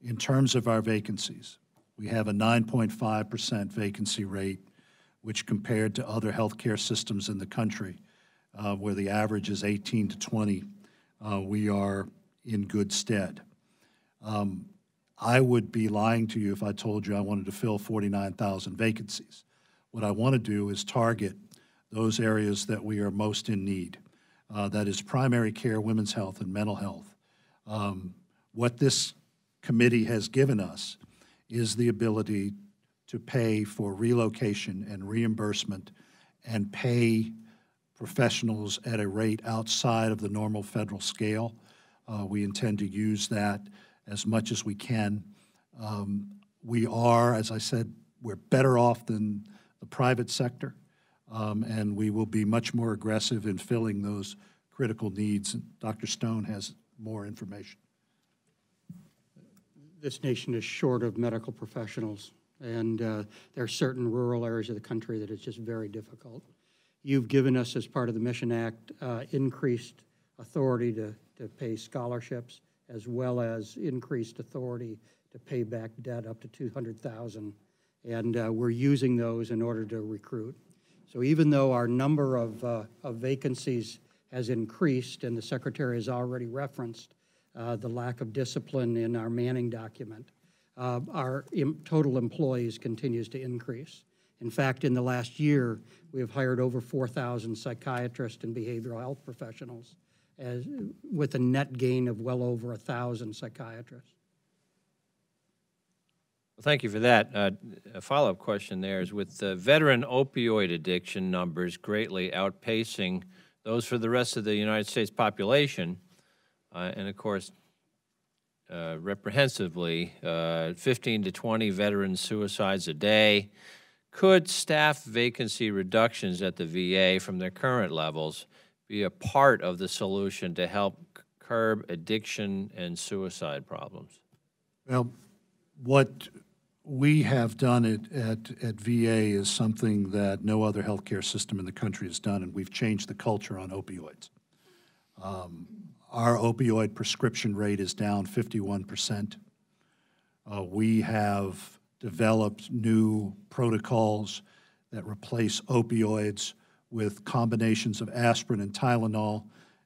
In terms of our vacancies, we have a 9.5% vacancy rate, which compared to other healthcare systems in the country, where the average is 18 to 20, we are in good stead. I would be lying to you if I told you I wanted to fill 49,000 vacancies. What I want to do is target those areas that we are most in need. That is primary care, women's health, and mental health. What this committee has given us is the ability to pay for relocation and reimbursement and pay professionals at a rate outside of the normal federal scale. We intend to use that as much as we can. We are, as I said, we're better off than the private sector. And we will be much more aggressive in filling those critical needs. Dr. Stone has more information. This nation is short of medical professionals, and there are certain rural areas of the country that it's just very difficult. You've given us, as part of the Mission Act, increased authority to pay scholarships, as well as increased authority to pay back debt up to $200,000, and we're using those in order to recruit. So even though our number of vacancies has increased, and the Secretary has already referenced the lack of discipline in our manning document, our total employees continues to increase. In fact, in the last year, we have hired over 4,000 psychiatrists and behavioral health professionals, with a net gain of well over 1,000 psychiatrists. Well, thank you for that. A follow-up question there is, with the veteran opioid addiction numbers greatly outpacing those for the rest of the United States population, and of course, reprehensively, 15 to 20 veteran suicides a day, could staff vacancy reductions at the VA from their current levels be a part of the solution to help curb addiction and suicide problems? Well, what we have done at VA is something that no other healthcare system in the country has done, and we've changed the culture on opioids. Our opioid prescription rate is down 51%. We have developed new protocols that replace opioids with combinations of aspirin and Tylenol,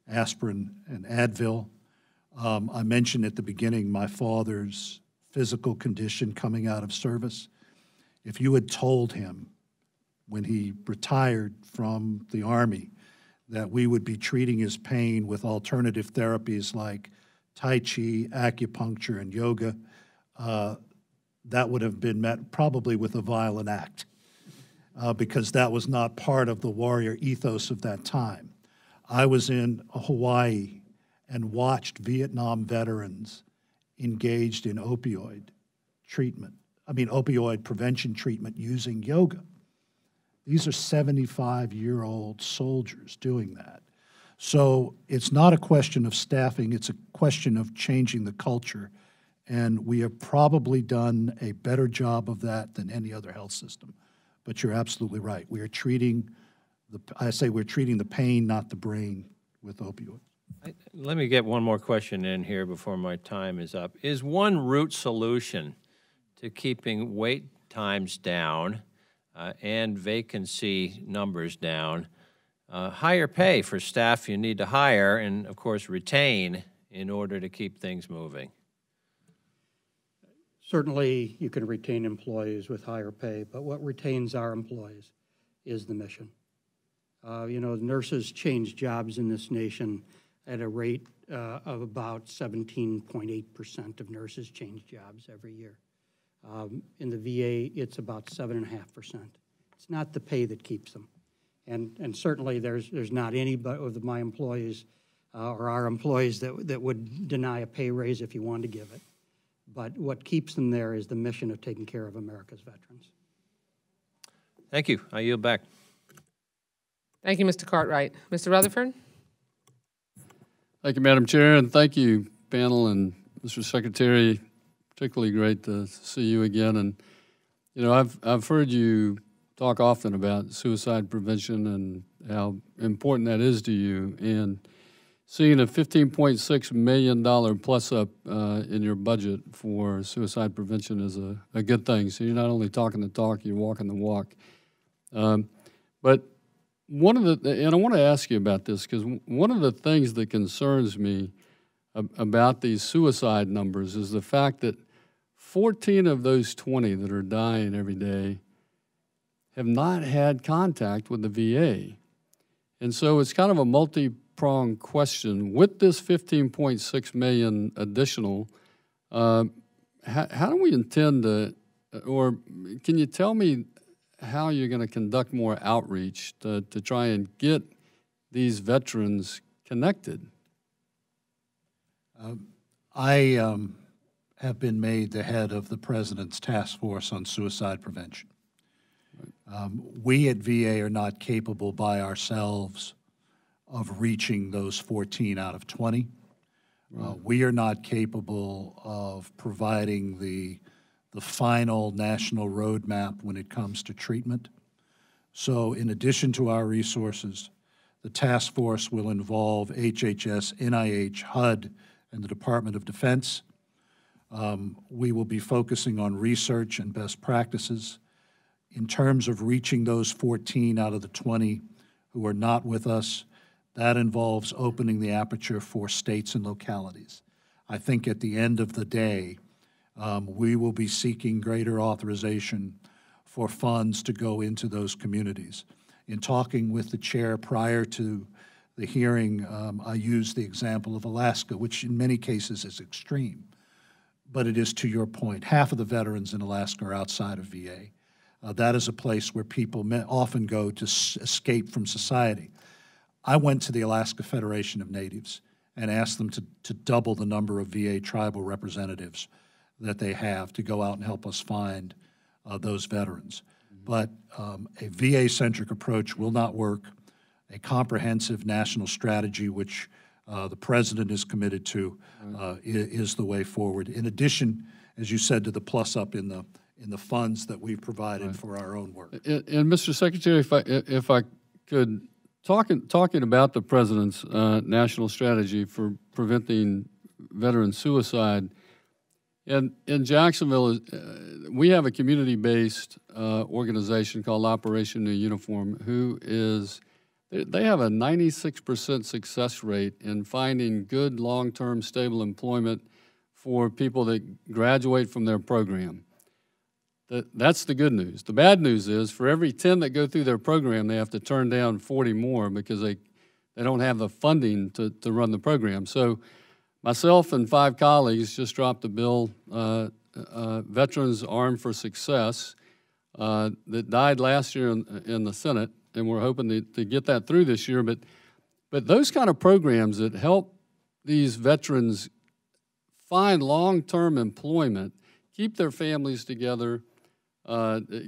aspirin and Advil. I mentioned at the beginning my father's physical condition coming out of service. If you had told him when he retired from the Army that we would be treating his pain with alternative therapies like Tai Chi, acupuncture, and yoga, that would have been met probably with a violent act, because that was not part of the warrior ethos of that time. I was in Hawaii and watched Vietnam veterans engaged in opioid prevention treatment using yoga. These are 75-year-old soldiers doing that. So it's not a question of staffing, it's a question of changing the culture And we have probably done a better job of that than any other health system. But you're absolutely right. We are treating we're treating the pain, not the brain, with opioids. Let me get one more question in here before my time is up. Is one root solution to keeping wait times down and vacancy numbers down higher pay for staff you need to hire and, of course, retain in order to keep things moving? Certainly, you can retain employees with higher pay, but what retains our employees is the mission. Nurses change jobs in this nation at a rate of about 17.8% of nurses change jobs every year. In the VA, it's about 7.5%. It's not the pay that keeps them. And certainly there's not any of my employees or our employees that would deny a pay raise if you wanted to give it. But what keeps them there is the mission of taking care of America's veterans. Thank you. I yield back. Thank you, Mr. Cartwright. Mr. Rutherford? Thank you, Madam Chair, and thank you, panel and Mr. Secretary. Particularly great to see you again. And I've heard you talk often about suicide prevention and how important that is to you. And seeing a $15.6 million plus up in your budget for suicide prevention is a good thing. So you're not only talking the talk, you're walking the walk. But one of the, and I want to ask you about this, because one of the things that concerns me about these suicide numbers is the fact that 14 of those 20 that are dying every day have not had contact with the VA. And so it's kind of a multi-pronged question. With this $15.6 million additional, how do we intend to, or can you tell me how you're going to conduct more outreach to try and get these veterans connected? I have been made the head of the President's Task Force on Suicide Prevention. We at VA are not capable by ourselves of reaching those 14 out of 20. We are not capable of providing the final national roadmap when it comes to treatment. So in addition to our resources, the task force will involve HHS, NIH, HUD, and the Department of Defense. We will be focusing on research and best practices. In terms of reaching those 14 out of the 20 who are not with us, that involves opening the aperture for states and localities. I think at the end of the day, we will be seeking greater authorization for funds to go into those communities. In talking with the chair prior to the hearing, I used the example of Alaska, which in many cases is extreme. But it is, to your point, half of the veterans in Alaska are outside of VA. That is a place where people often go to escape from society. I went to the Alaska Federation of Natives and asked them to double the number of VA tribal representatives that they have to go out and help us find those veterans. But a VA-centric approach will not work. A comprehensive national strategy, which the President is committed to, is the way forward. In addition, as you said, to the plus up in the funds that we've provided for our own work. And Mr. Secretary, if I could, talking about the President's national strategy for preventing veteran suicide, and in Jacksonville, we have a community-based organization called Operation New Uniform, who is, they have a 96% success rate in finding good long-term stable employment for people that graduate from their program. That's the good news. The bad news is for every 10 that go through their program, they have to turn down 40 more because they don't have the funding to run the program. So myself and 5 colleagues just dropped a bill, Veterans Armed for Success, that died last year in the Senate, and we're hoping to get that through this year. But those kind of programs that help these veterans find long-term employment, keep their families together,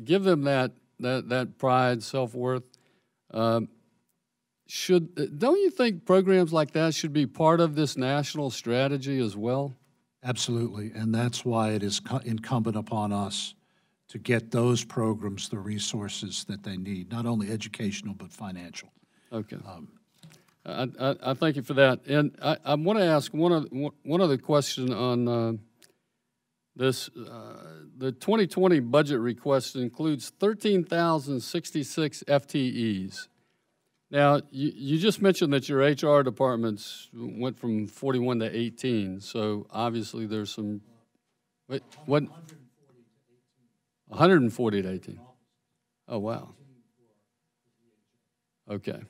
give them that pride, self-worth. Don't you think programs like that should be part of this national strategy as well? Absolutely, and that's why it is incumbent upon us to get those programs the resources that they need, not only educational but financial. Okay. I thank you for that, and I want to ask one other question on this. The 2020 budget request includes 13,066 FTEs. Now, you just mentioned that your HR departments went from 41 to 18, so obviously there's some, what? 140 to 18. Oh, wow. Okay.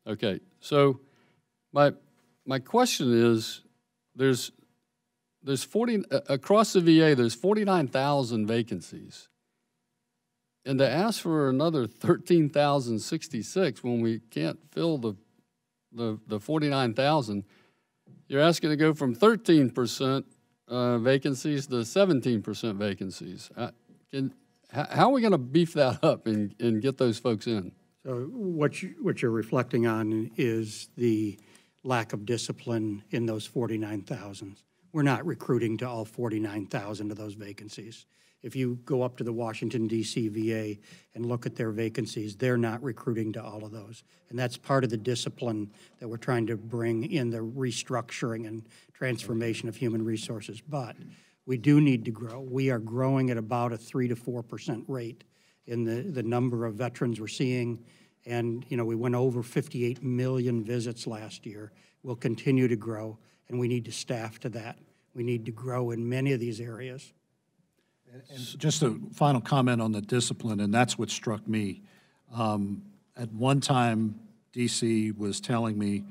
Okay. So my question is, there's 40, across the VA, there's 49,000 vacancies. And to ask for another 13,066 when we can't fill the 49,000, you're asking to go from 13% vacancies to 17% vacancies. How are we going to beef that up and get those folks in? So what you're reflecting on is the lack of discipline in those 49,000. We're not recruiting to all 49,000 of those vacancies. If you go up to the Washington, D.C. VA and look at their vacancies, they're not recruiting to all of those. And that's part of the discipline that we're trying to bring in the restructuring and transformation of human resources. But we do need to grow. We are growing at about a 3 to 4% rate in the number of veterans we're seeing. And, you know, we went over 58 million visits last year. We'll continue to grow, and we need to staff to that. We need to grow in many of these areas. And just a final comment on the discipline, and that's what struck me. At one time, DC was telling me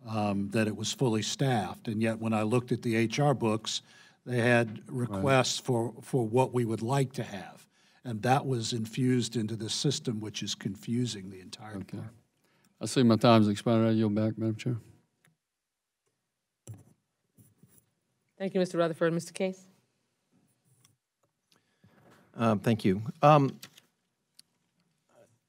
that it was fully staffed, and yet when I looked at the HR books, they had requests for what we would like to have. And that was infused into the system, which is confusing the entire department. I see my time's expired. I yield back, Madam Chair. Thank you, Mr. Rutherford. Mr. Case? Thank you. Mr.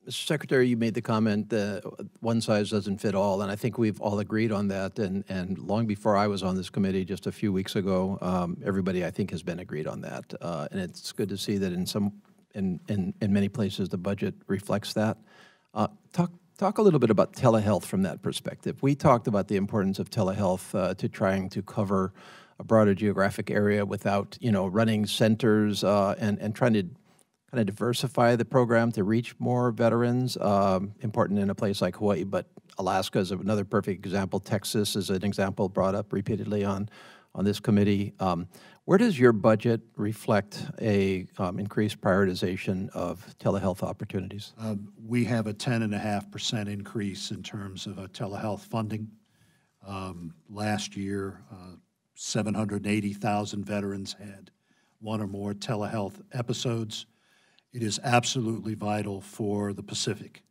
Secretary, you made the comment that one size doesn't fit all, and I think we've all agreed on that. And long before I was on this committee, just a few weeks ago, everybody I think has been agreed on that. And it's good to see that in many places the budget reflects that. Talk a little bit about telehealth from that perspective. We talked about the importance of telehealth to trying to cover a broader geographic area without, you know, running centers and trying to kind of diversify the program to reach more veterans. Important in a place like Hawaii, but Alaska is another perfect example. Texas is an example brought up repeatedly on this committee. Where does your budget reflect a increased prioritization of telehealth opportunities? We have a 10.5% increase in terms of telehealth funding. Last year, 780,000 veterans had one or more telehealth episodes. It is absolutely vital for the Pacific.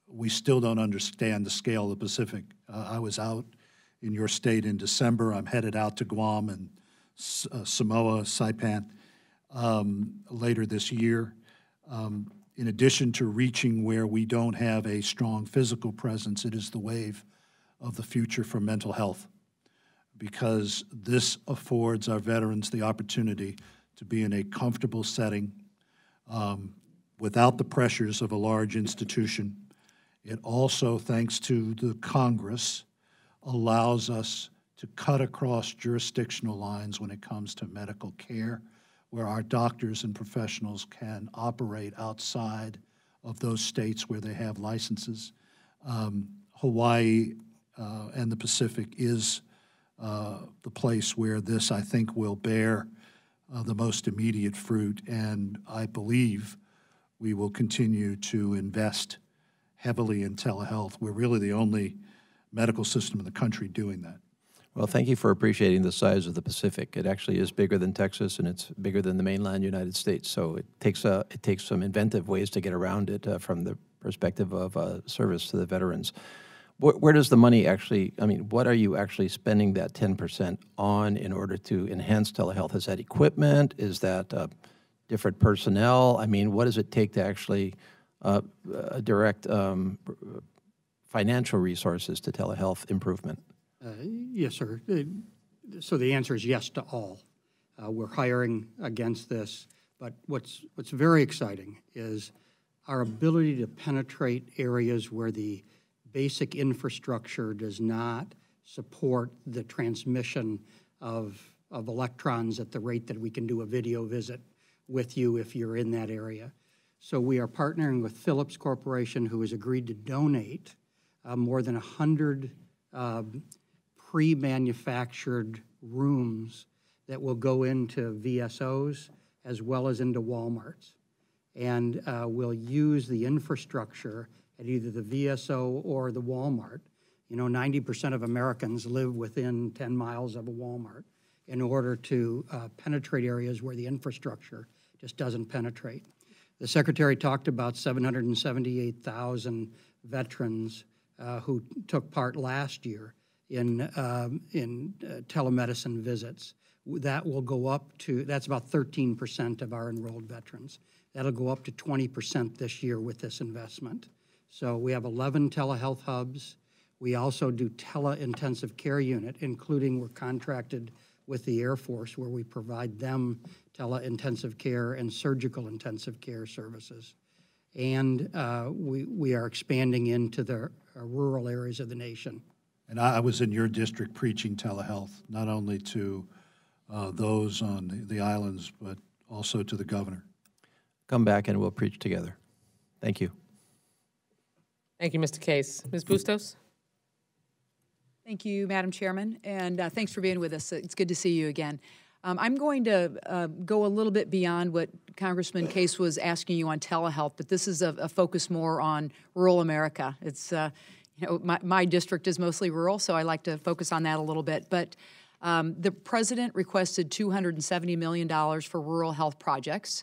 We still don't understand the scale of the Pacific. I was out in your state in December. I'm headed out to Guam and Samoa, Saipan, later this year. In addition to reaching where we don't have a strong physical presence, it is the wave of the future for mental health, because this affords our veterans the opportunity to be in a comfortable setting without the pressures of a large institution. It also, thanks to the Congress, allows us to cut across jurisdictional lines when it comes to medical care, where our doctors and professionals can operate outside of those states where they have licenses. Hawaii and the Pacific is the place where this, I think, will bear the most immediate fruit, and I believe we will continue to invest heavily in telehealth. We're really the only medical system in the country doing that. Well, thank you for appreciating the size of the Pacific. It actually is bigger than Texas, and it's bigger than the mainland United States. So it takes some inventive ways to get around it from the perspective of service to the veterans. Where does the money actually, I mean, what are you actually spending that 10% on in order to enhance telehealth? Is that equipment? Is that different personnel? I mean, what does it take to actually direct financial resources to telehealth improvement? Yes, sir. So the answer is yes to all. We're hiring against this, but what's very exciting is our ability to penetrate areas where the basic infrastructure does not support the transmission of electrons at the rate that we can do a video visit with you if you're in that area. So we are partnering with Philips Corporation, who has agreed to donate more than 100 pre-manufactured rooms that will go into VSOs as well as into Walmarts. And we'll use the infrastructure at either the VSO or the Walmart. You know, 90% of Americans live within 10 miles of a Walmart in order to penetrate areas where the infrastructure just doesn't penetrate. The Secretary talked about 778,000 veterans who took part last year in telemedicine visits. That will go up to, that's about 13% of our enrolled veterans. That'll go up to 20% this year with this investment. So we have 11 telehealth hubs. We also do tele-intensive care unit, including we're contracted with the Air Force where we provide them tele-intensive care and surgical intensive care services. And we are expanding into the rural areas of the nation. And I was in your district preaching telehealth, not only to those on the islands, but also to the governor. Come back and we'll preach together. Thank you. Thank you, Mr. Case. Ms. Bustos? Thank you, Madam Chairman, and thanks for being with us. It's good to see you again. I'm going to go a little bit beyond what Congressman Case was asking you on telehealth, but this is a focus more on rural America. It's, you know, my district is mostly rural, so I like to focus on that a little bit. But the President requested $270 million for rural health projects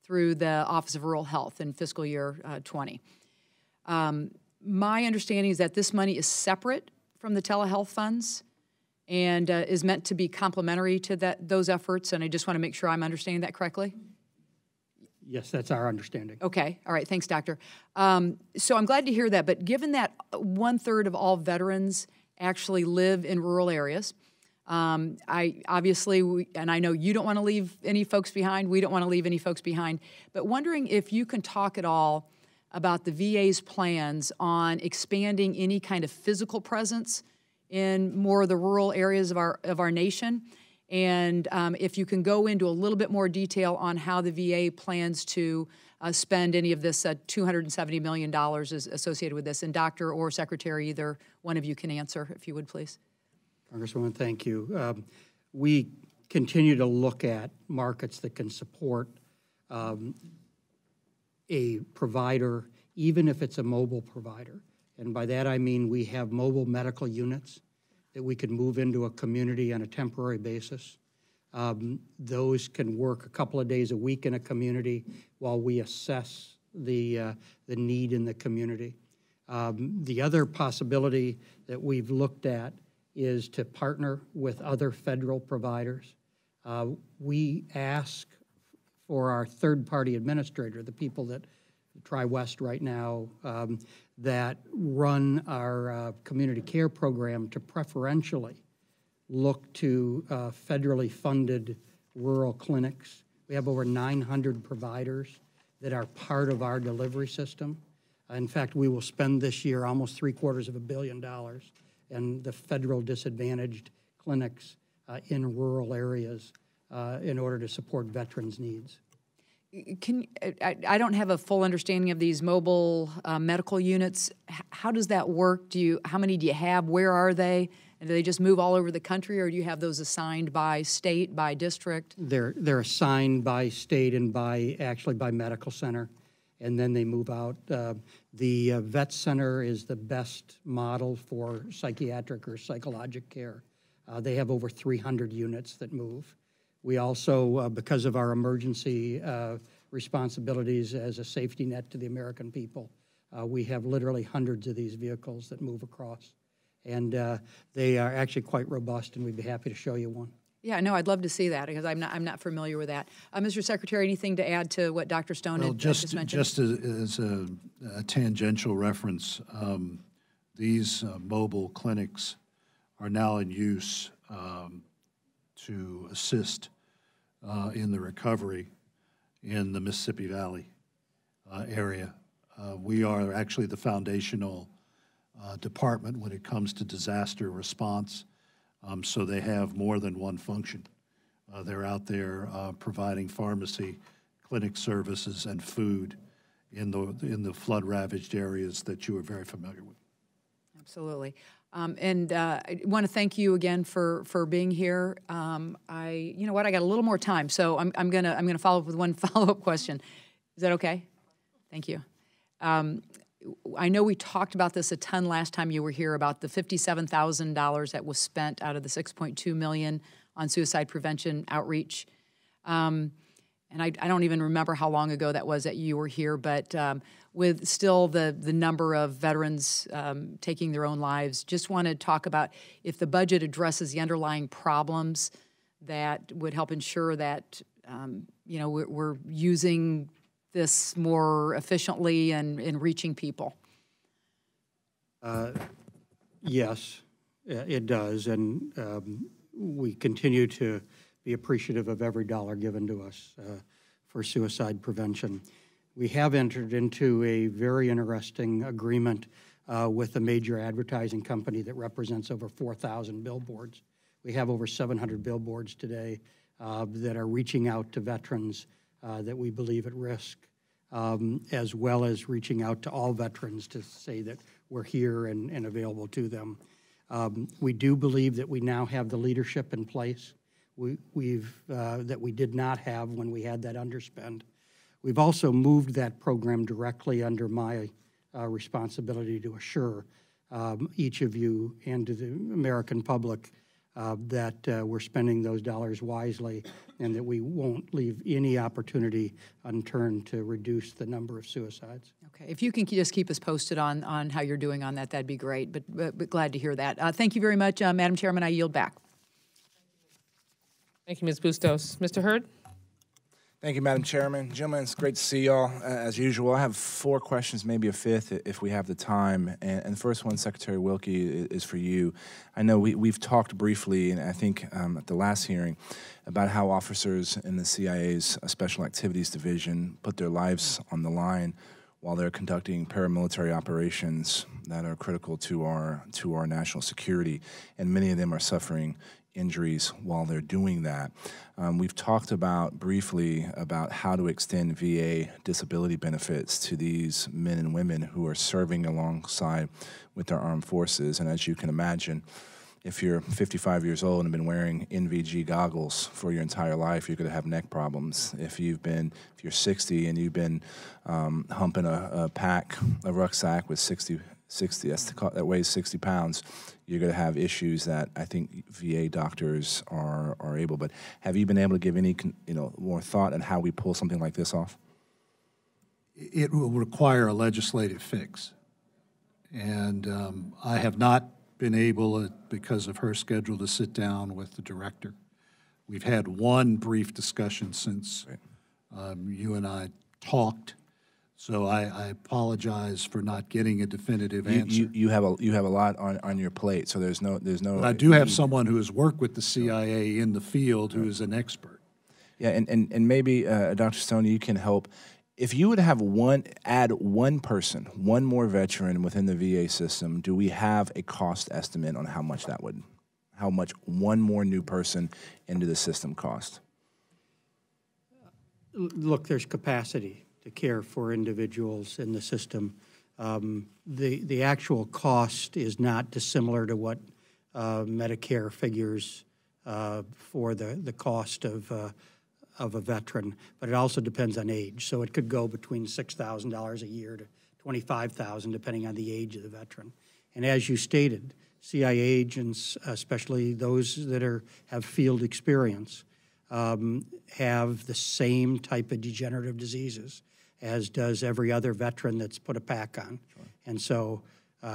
through the Office of Rural Health in fiscal year 20. My understanding is that this money is separate from the telehealth funds and is meant to be complementary to those efforts, and I just want to make sure I'm understanding that correctly. Yes, that's our understanding. Okay, all right, thanks, Doctor. So I'm glad to hear that, but given that 1/3 of all veterans actually live in rural areas, I obviously, and I know you don't want to leave any folks behind, we don't want to leave any folks behind, but wondering if you can talk at all about the VA's plans on expanding any kind of physical presence in more of the rural areas of our nation, and if you can go into a little bit more detail on how the VA plans to spend any of this $270 million associated with this. And Doctor or Secretary, either one of you can answer, if you would, please. Congresswoman, thank you. We continue to look at markets that can support a provider, even if it's a mobile provider. And by that I mean we have mobile medical units that we can move into a community on a temporary basis. Those can work a couple of days a week in a community while we assess the need in the community. The other possibility that we've looked at is to partner with other federal providers. We ask for our third-party administrator, the people that Tri-West right now, that run our community care program, to preferentially look to federally funded rural clinics. We have over 900 providers that are part of our delivery system. In fact, we will spend this year almost $750 million in the federal disadvantaged clinics in rural areas in order to support veterans' needs. I don't have a full understanding of these mobile medical units. How does that work? How many do you have? Where are they? And do they just move all over the country, or do you have those assigned by state, by district? They're assigned by state and actually by medical center, and then they move out. The vet center is the best model for psychiatric or psychologic care. They have over 300 units that move. We also, because of our emergency responsibilities as a safety net to the American people, we have literally hundreds of these vehicles that move across. And they are actually quite robust, and we'd be happy to show you one. Yeah, no, I'd love to see that, because I'm not familiar with that. Mr. Secretary, anything to add to what Dr. Stone had just mentioned? Just as a tangential reference, these mobile clinics are now in use to assist in the recovery in the Mississippi Valley area. We are actually the foundational department when it comes to disaster response, so they have more than one function. They're out there providing pharmacy, clinic services, and food in the flood-ravaged areas that you are very familiar with. Absolutely. And I want to thank you again for being here. You know what? I got a little more time, so I'm gonna follow up with one follow-up question. Is that okay? Thank you. I know we talked about this a ton last time you were here about the $57,000 that was spent out of the $6.2 million on suicide prevention outreach. And I don't even remember how long ago that was that you were here, but with still the number of veterans taking their own lives, just want to talk about if the budget addresses the underlying problems that would help ensure that you know, we're using this more efficiently and in reaching people. Yes, it does, and we continue to be appreciative of every dollar given to us for suicide prevention. We have entered into a very interesting agreement with a major advertising company that represents over 4,000 billboards. We have over 700 billboards today that are reaching out to veterans that we believe at risk, as well as reaching out to all veterans to say that we're here and available to them. We do believe that we now have the leadership in place that we did not have when we had that underspend. We've also moved that program directly under my responsibility to assure each of you and to the American public that we're spending those dollars wisely and that we won't leave any opportunity unturned to reduce the number of suicides. Okay, if you can just keep us posted on how you're doing on that, that'd be great, but glad to hear that. Thank you very much, Madam Chairman. I yield back. Thank you, Ms. Bustos. Mr. Hurd? Thank you, Madam Chairman. Gentlemen, it's great to see y'all. As usual, I have 4 questions, maybe a 5th if we have the time. And the first one, Secretary Wilkie, is for you. I know we've talked briefly, and I think at the last hearing, about how officers in the CIA's Special Activities Division put their lives on the line while they're conducting paramilitary operations that are critical to our national security, and many of them are suffering injuries while they're doing that. We've talked briefly about how to extend VA disability benefits to these men and women who are serving alongside with their armed forces. And as you can imagine, if you're 55 years old and have been wearing NVG goggles for your entire life, you're going to have neck problems. If you're 60 and you've been humping a rucksack with 60 that weighs 60 pounds, you're going to have issues that I think VA doctors are able. But have you been able to give any more thought on how we pull something like this off? It will require a legislative fix, and I have not been able, because of her schedule, to sit down with the director. We've had one brief discussion since you and I talked. So I apologize for not getting a definitive answer. You have a lot on your plate, so there's no. But I do have someone who has worked with the CIA in the field who is an expert. Yeah, and maybe Dr. Stone, you can help. If you would have add one person, one more veteran within the VA system, do we have a cost estimate on how much one more new person into the system cost? Look, there's capacity to care for individuals in the system. The actual cost is not dissimilar to what Medicare figures for the cost of a veteran, but it also depends on age. So it could go between $6,000 a year to $25,000, depending on the age of the veteran. And as you stated, CIA agents, especially those that have field experience, have the same type of degenerative diseases as does every other veteran that's put a pack on. Sure. And so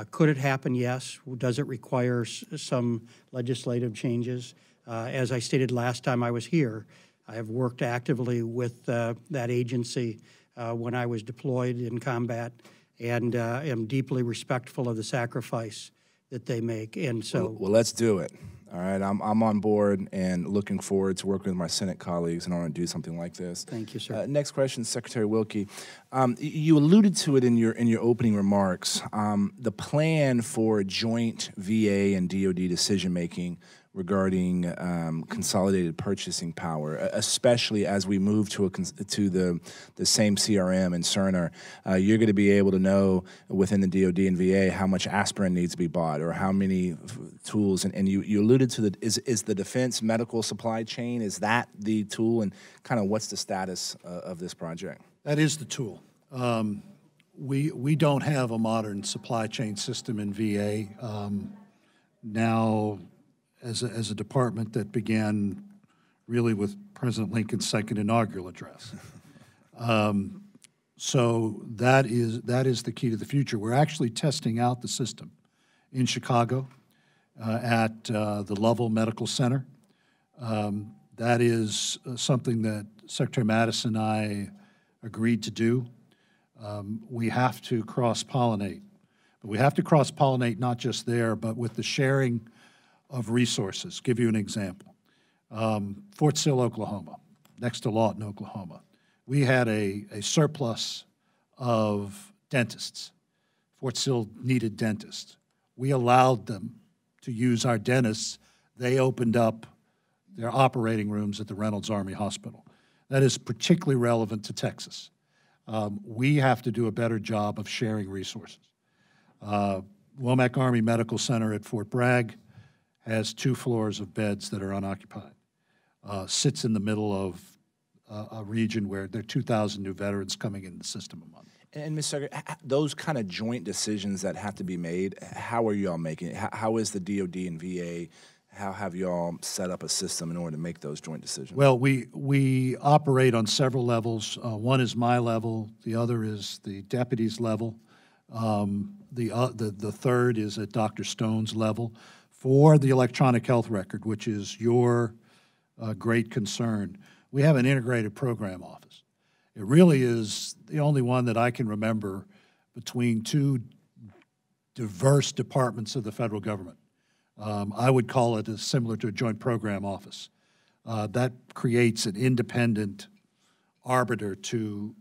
could it happen? Yes. Does it require some legislative changes? As I stated last time I was here, I have worked actively with that agency when I was deployed in combat, and am deeply respectful of the sacrifice that they make. And so, well, let's do it. All right, I'm on board and looking forward to working with my Senate colleagues in order to do something like this. Thank you, sir. Next question, Secretary Wilkie. You alluded to it in your opening remarks. The plan for joint VA and DoD decision making regarding consolidated purchasing power, especially as we move to the same CRM and Cerner. You're going to be able to know within the DoD and VA how much aspirin needs to be bought or how many tools. And you alluded to is the defense medical supply chain, is that the tool, and kind of what's the status of this project? That is the tool. We don't have a modern supply chain system in VA. Now, as a department that began really with President Lincoln's second inaugural address. So that is the key to the future. We're actually testing out the system in Chicago at the Lovell Medical Center. That is something that Secretary Mattis and I agreed to do. We have to cross-pollinate. But we have to cross-pollinate not just there, but with the sharing of resources. Give you an example. Fort Sill, Oklahoma, next to Lawton, Oklahoma. We had a surplus of dentists. Fort Sill needed dentists. We allowed them to use our dentists. They opened up their operating rooms at the Reynolds Army Hospital. That is particularly relevant to Texas. We have to do a better job of sharing resources. Womack Army Medical Center at Fort Bragg has 2 floors of beds that are unoccupied, sits in the middle of a region where there are 2,000 new veterans coming into the system a month. And, Mr. Secretary, those kind of joint decisions that have to be made, how are you all making it? How is the DoD and VA, how have you all set up a system in order to make those joint decisions? Well, we operate on several levels. One is my level. The other is the deputy's level. The third is at Dr. Stone's level. For the electronic health record, which is your great concern, we have an integrated program office. It really is the only one that I can remember between 2 diverse departments of the federal government. I would call it similar to a joint program office. That creates an independent arbiter to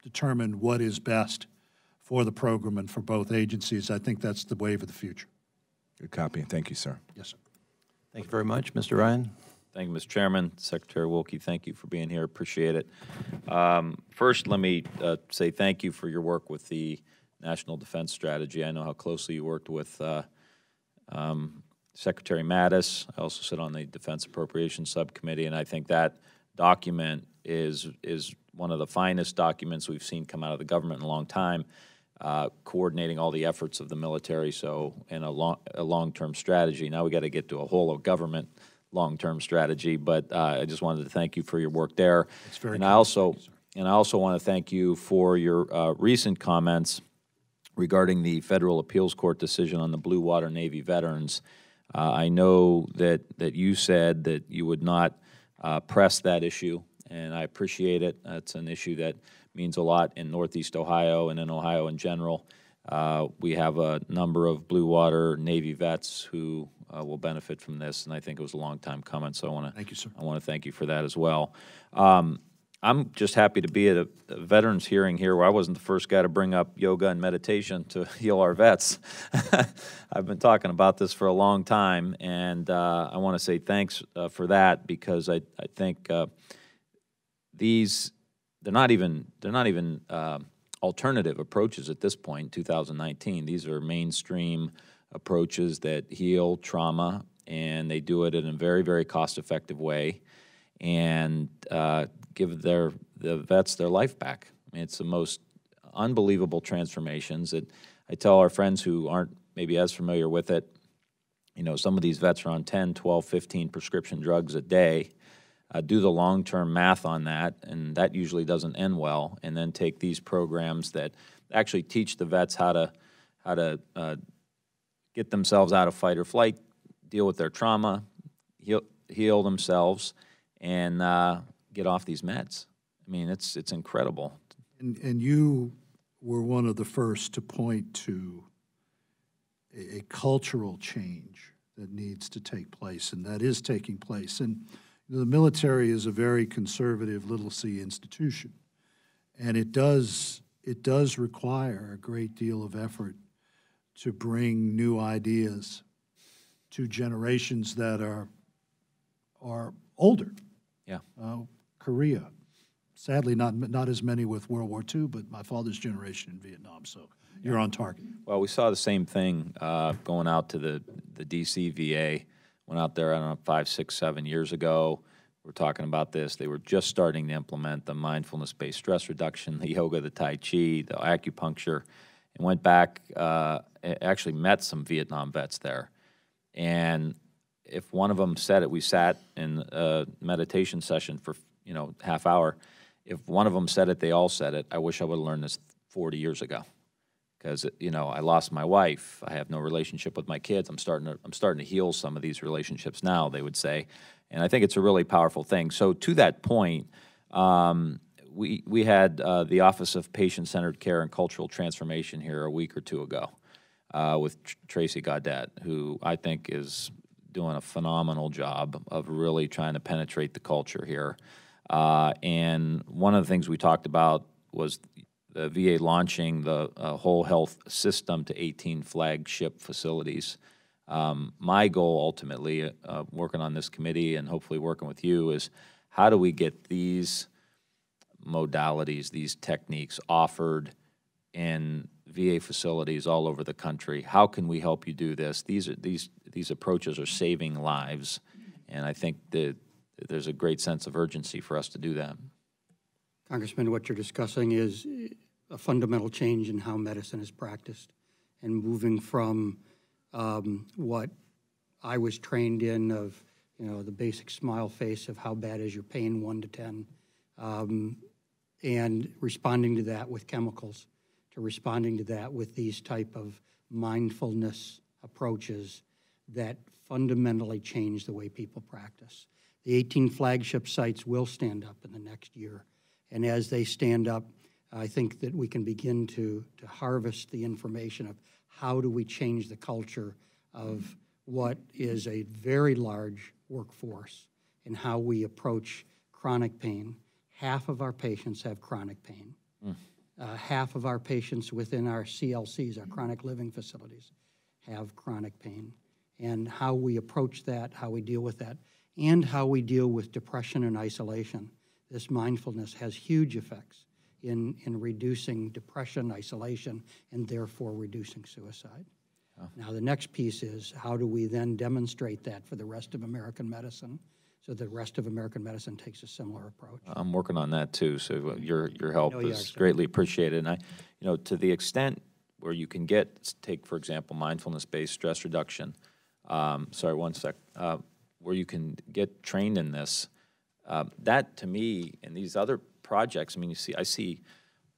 determine what is best for the program and for both agencies. I think that's the wave of the future. Good copy. Thank you, sir. Yes, sir. Thank you very much. Mr. Ryan? Thank you, Mr. Chairman. Secretary Wilkie, thank you for being here. Appreciate it. First, let me say thank you for your work with the National Defense Strategy. I know how closely you worked with Secretary Mattis. I also sit on the Defense Appropriations Subcommittee, and I think that document is one of the finest documents we've seen come out of the government in a long time. Coordinating all the efforts of the military, so in a long-term strategy. Now we got to get to a whole of government long-term strategy, but I just wanted to thank you for your work there. It's very and I also want to thank you for your recent comments regarding the Federal Appeals Court decision on the Blue Water Navy veterans. I know that you said that you would not press that issue, and I appreciate it. It's an issue that means a lot in Northeast Ohio and in Ohio in general. We have a number of Blue Water Navy vets who will benefit from this, and I think it was a long time coming, so I want to thank you, sir. I want to thank you for that as well. I'm just happy to be at a veterans hearing here where I wasn't the first guy to bring up yoga and meditation to heal our vets. I've been talking about this for a long time, and I want to say thanks for that, because I think they're not even alternative approaches at this point in 2019. These are mainstream approaches that heal trauma, and they do it in a very, very cost-effective way, and give the vets their life back. I mean, it's the most unbelievable transformations that I tell our friends who aren't maybe as familiar with it. You know, some of these vets are on 10, 12, 15 prescription drugs a day. Do the long-term math on that, and that usually doesn't end well, and then take these programs that actually teach the vets how to get themselves out of fight or flight, deal with their trauma, heal themselves, and get off these meds. I mean, it's incredible. And you were one of the first to point to a cultural change that needs to take place, and that is taking place. And the military is a very conservative little c institution, and it does require a great deal of effort to bring new ideas to generations that are older. Yeah. Korea, sadly not as many with World War II, but my father's generation in Vietnam, so you're on target. Well, we saw the same thing going out to the DC VA. Went out there, I don't know, 5, 6, 7 years ago. We're talking about this. They were just starting to implement the mindfulness-based stress reduction, the yoga, the Tai Chi, the acupuncture, and went back, actually met some Vietnam vets there. And if one of them said it, we sat in a meditation session for, half hour. If one of them said it, they all said it. I wish I would have learned this 40 years ago. Because I lost my wife, I have no relationship with my kids. I'm starting to heal some of these relationships now, they would say, and I think it's a really powerful thing. So to that point, we had the Office of Patient-Centered Care and Cultural Transformation here a week or two ago with Tracy Gaudet, who I think is doing a phenomenal job of really trying to penetrate the culture here. And one of the things we talked about was the VA launching the whole health system to 18 flagship facilities. My goal ultimately, working on this committee and hopefully working with you, is how do we get these modalities, these techniques offered in VA facilities all over the country? How can we help you do this? These approaches are saving lives, and I think that there's a great sense of urgency for us to do that. Congressman, what you're discussing is a fundamental change in how medicine is practiced, and moving from what I was trained in of, the basic smile face of how bad is your pain, 1 to 10, and responding to that with chemicals, to responding to that with these type of mindfulness approaches that fundamentally change the way people practice. The 18 flagship sites will stand up in the next year. And as they stand up, I think that we can begin to harvest the information of how do we change the culture of what is a very large workforce and how we approach chronic pain. Half of our patients have chronic pain. Half of our patients within our CLCs, our chronic living facilities, have chronic pain. And how we approach that, how we deal with that, and how we deal with depression and isolation. This mindfulness has huge effects in reducing depression, isolation, and therefore reducing suicide. Oh. Now, the next piece is how do we then demonstrate that for the rest of American medicine so the rest of American medicine takes a similar approach? I'm working on that too, so your help is greatly appreciated. And to the extent where you can take, for example, mindfulness-based stress reduction, where you can get trained in this, that to me, and these other projects, I see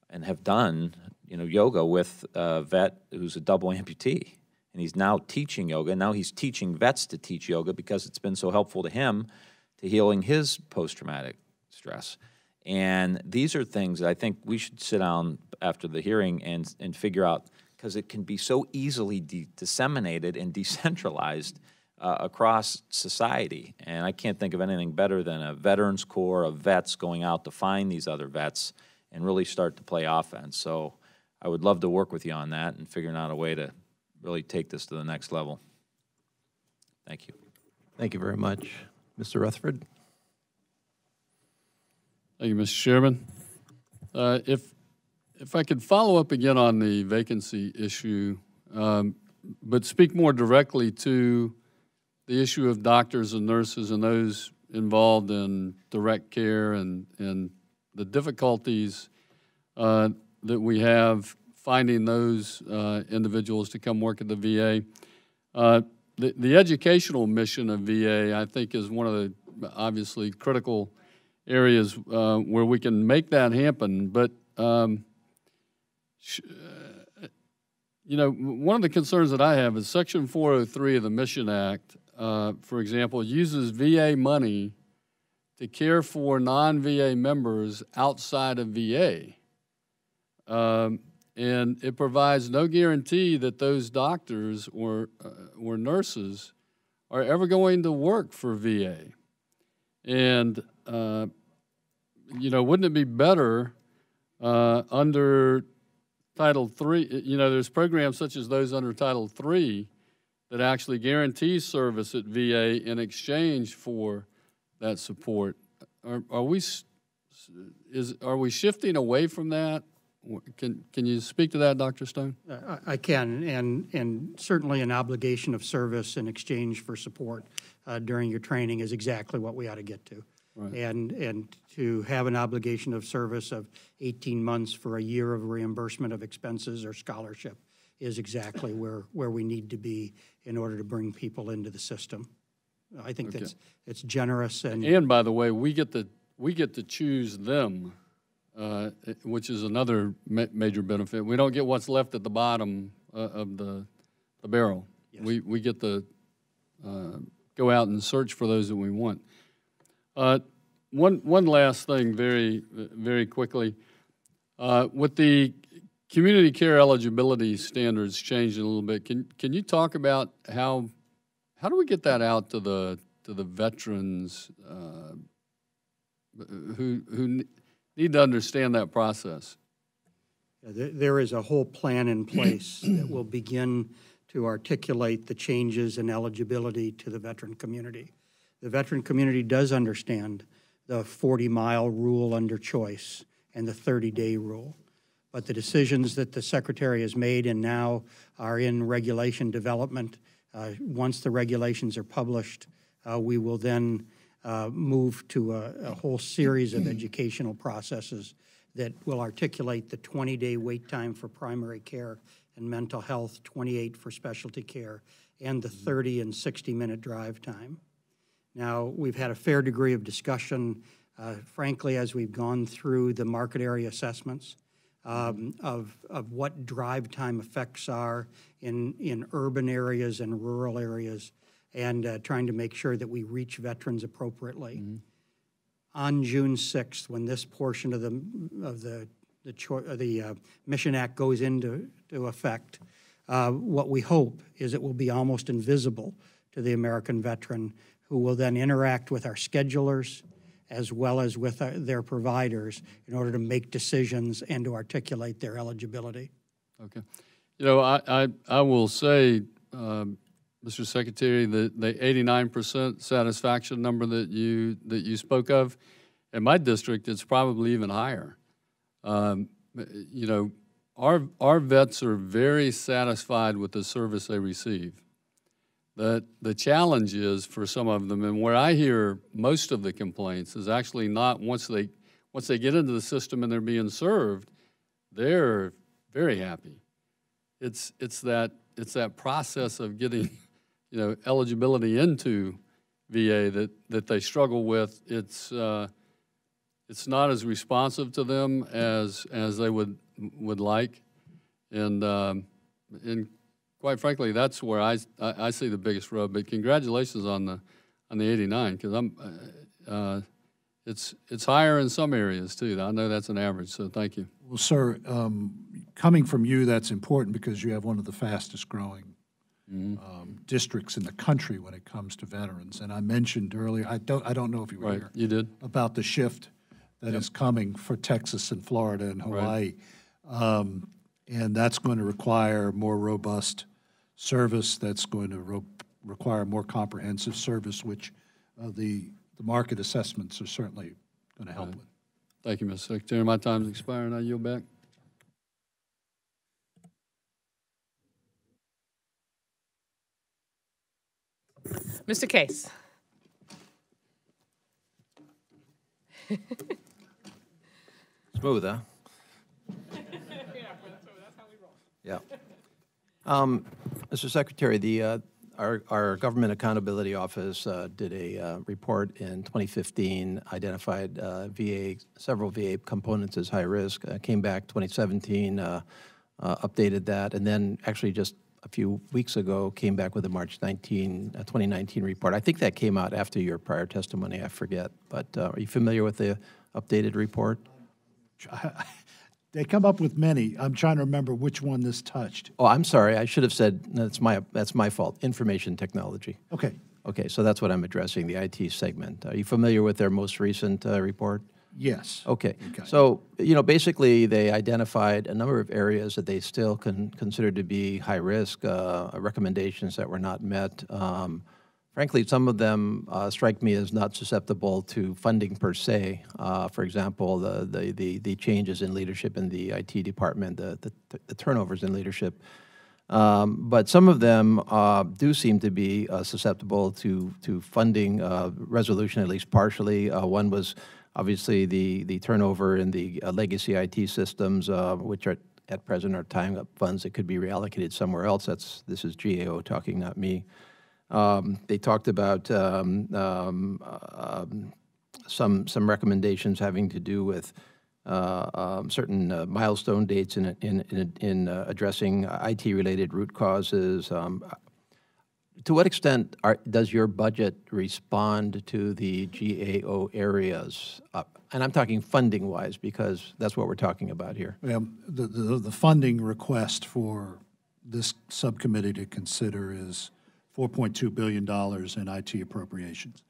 and have done, yoga with a vet who's a double amputee, and he's now teaching yoga. Now he's teaching vets to teach yoga because it's been so helpful to him to healing his post-traumatic stress. And these are things that I think we should sit down after the hearing and figure out, because it can be so easily disseminated and decentralized across society. And I can't think of anything better than a Veterans Corps of vets going out to find these other vets and really start to play offense. So I would love to work with you on that and figuring out a way to really take this to the next level. Thank you. Thank you very much. Mr. Rutherford? Thank you, Mr. Chairman. If I could follow up again on the vacancy issue, but speak more directly to the issue of doctors and nurses and those involved in direct care and the difficulties that we have finding those individuals to come work at the VA. The educational mission of VA, I think, is one of the obviously critical areas where we can make that happen. But, one of the concerns that I have is Section 403 of the Mission Act, for example, uses VA money to care for non-VA members outside of VA. And it provides no guarantee that those doctors or nurses are ever going to work for VA. And, wouldn't it be better under Title III? There's programs such as those under Title III that actually guarantee service at VA in exchange for that support. Are we shifting away from that? Can you speak to that, Dr. Stone? I can, and certainly an obligation of service in exchange for support during your training is exactly what we ought to get to. Right. And to have an obligation of service of 18 months for a year of reimbursement of expenses or scholarship is exactly where we need to be in order to bring people into the system. I think it's generous and by the way, we get to choose them, which is another major benefit. We don't get what's left at the bottom of the barrel. Yes. We get to go out and search for those that we want. One last thing, very very quickly, with the community care eligibility standards changing a little bit. Can you talk about how do we get that out to the veterans who need to understand that process? There is a whole plan in place that will begin to articulate the changes in eligibility to the veteran community. The veteran community does understand the 40-mile rule under choice and the 30-day rule. But the decisions that the Secretary has made and now are in regulation development, once the regulations are published, we will then move to a whole series of educational processes that will articulate the 20-day wait time for primary care and mental health, 28 for specialty care, and the 30 and 60-minute drive time. Now, we've had a fair degree of discussion, frankly, as we've gone through the market area assessments of what drive time effects are in urban areas and rural areas, and trying to make sure that we reach veterans appropriately. Mm-hmm. On June 6th, when this portion of the Mission Act goes into effect, what we hope is it will be almost invisible to the American veteran, who will then interact with our schedulers as well as with their providers in order to make decisions and to articulate their eligibility. Okay. I will say, Mr. Secretary, the 89% satisfaction number that you spoke of, in my district, it's probably even higher. Our vets are very satisfied with the service they receive. The challenge is for some of them, and where I hear most of the complaints, is actually not once they get into the system and they're being served, they're very happy. It's that process of getting eligibility into VA that they struggle with. It's not as responsive to them as they would like, and quite frankly, that's where I see the biggest rub. But congratulations on the 89, because it's higher in some areas too. I know that's an average, so thank you. Well, sir, coming from you, that's important because you have one of the fastest growing districts in the country when it comes to veterans. And I mentioned earlier, I don't know if you were here. You did. About the shift that is coming for Texas and Florida and Hawaii. Right. And that's going to require more robust service. That's going to require more comprehensive service, which the market assessments are certainly going to help with. Thank you, Mr. Secretary. My time's expiring. I yield back. Mr. Case. Smooth, huh? Yeah. Mr. Secretary, our Government Accountability Office did a report in 2015, identified several VA components as high risk, came back 2017, updated that, and then actually just a few weeks ago came back with a March 2019 report. I think that came out after your prior testimony, I forget, but are you familiar with the updated report? They come up with many. I'm trying to remember which one this touched. Oh, I'm sorry. I should have said that's my fault. Information technology. Okay. Okay, so that's what I'm addressing, the IT segment. Are you familiar with their most recent report? Yes. Okay. So, basically they identified a number of areas that they still consider to be high risk, recommendations that were not met. Frankly, some of them strike me as not susceptible to funding per se. For example, the changes in leadership in the IT department, the turnovers in leadership. But some of them do seem to be susceptible to funding resolution, at least partially. One was obviously the turnover in the legacy IT systems, which are at present are tying up funds that could be reallocated somewhere else. This is GAO talking, not me. They talked about some recommendations having to do with certain milestone dates in addressing IT-related root causes. To what extent does your budget respond to the GAO areas? And I'm talking funding-wise, because that's what we're talking about here. Well, the funding request for this subcommittee to consider is $4.2 billion in IT appropriations.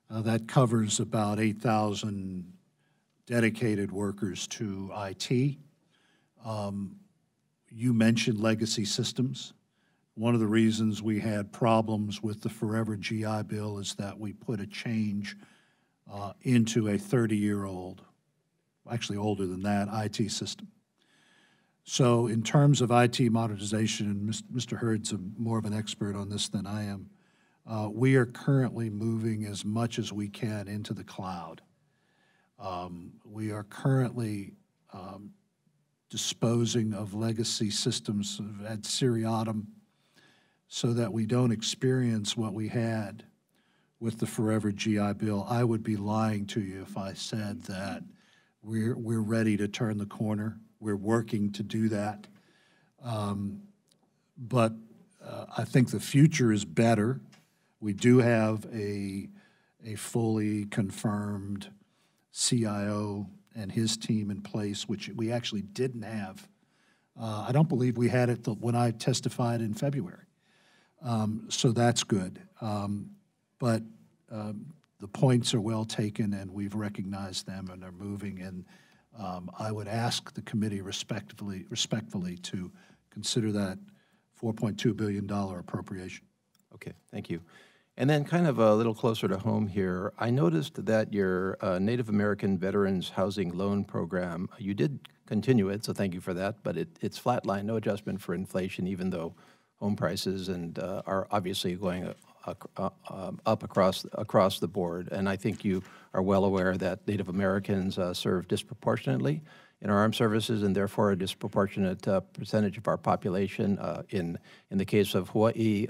That covers about 8,000 dedicated workers to IT. You mentioned legacy systems. One of the reasons we had problems with the Forever GI Bill is that we put a change into a 30-year-old, actually older than that, IT system. So in terms of IT modernization, and Mr. Hurd's more of an expert on this than I am, we are currently moving as much as we can into the cloud. We are currently disposing of legacy systems ad seriatim so that we don't experience what we had with the Forever GI Bill. I would be lying to you if I said that we're ready to turn the corner. We're working to do that. But I think the future is better. We do have a fully confirmed CIO and his team in place, which we actually didn't have. I don't believe we had it when I testified in February. So that's good. But the points are well taken, and we've recognized them and are moving. And I would ask the committee respectfully to consider that $4.2 billion appropriation. Okay, thank you. And then kind of a little closer to home here, I noticed that your Native American Veterans Housing Loan Program, you did continue it, so thank you for that, but it's flatline, no adjustment for inflation, even though home prices are obviously going up across the board. And I think you are well aware that Native Americans serve disproportionately in our armed services, and therefore a disproportionate percentage of our population. In the case of Hawaii,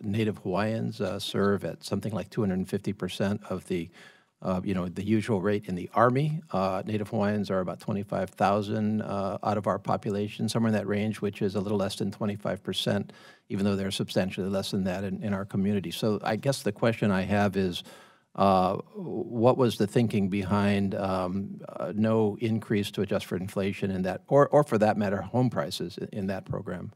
Native Hawaiians serve at something like 250% of the the usual rate in the Army. Native Hawaiians are about 25,000 out of our population, somewhere in that range, which is a little less than 25%, even though they're substantially less than that in our community. So I guess the question I have is, what was the thinking behind no increase to adjust for inflation in that, or for that matter, home prices in that program?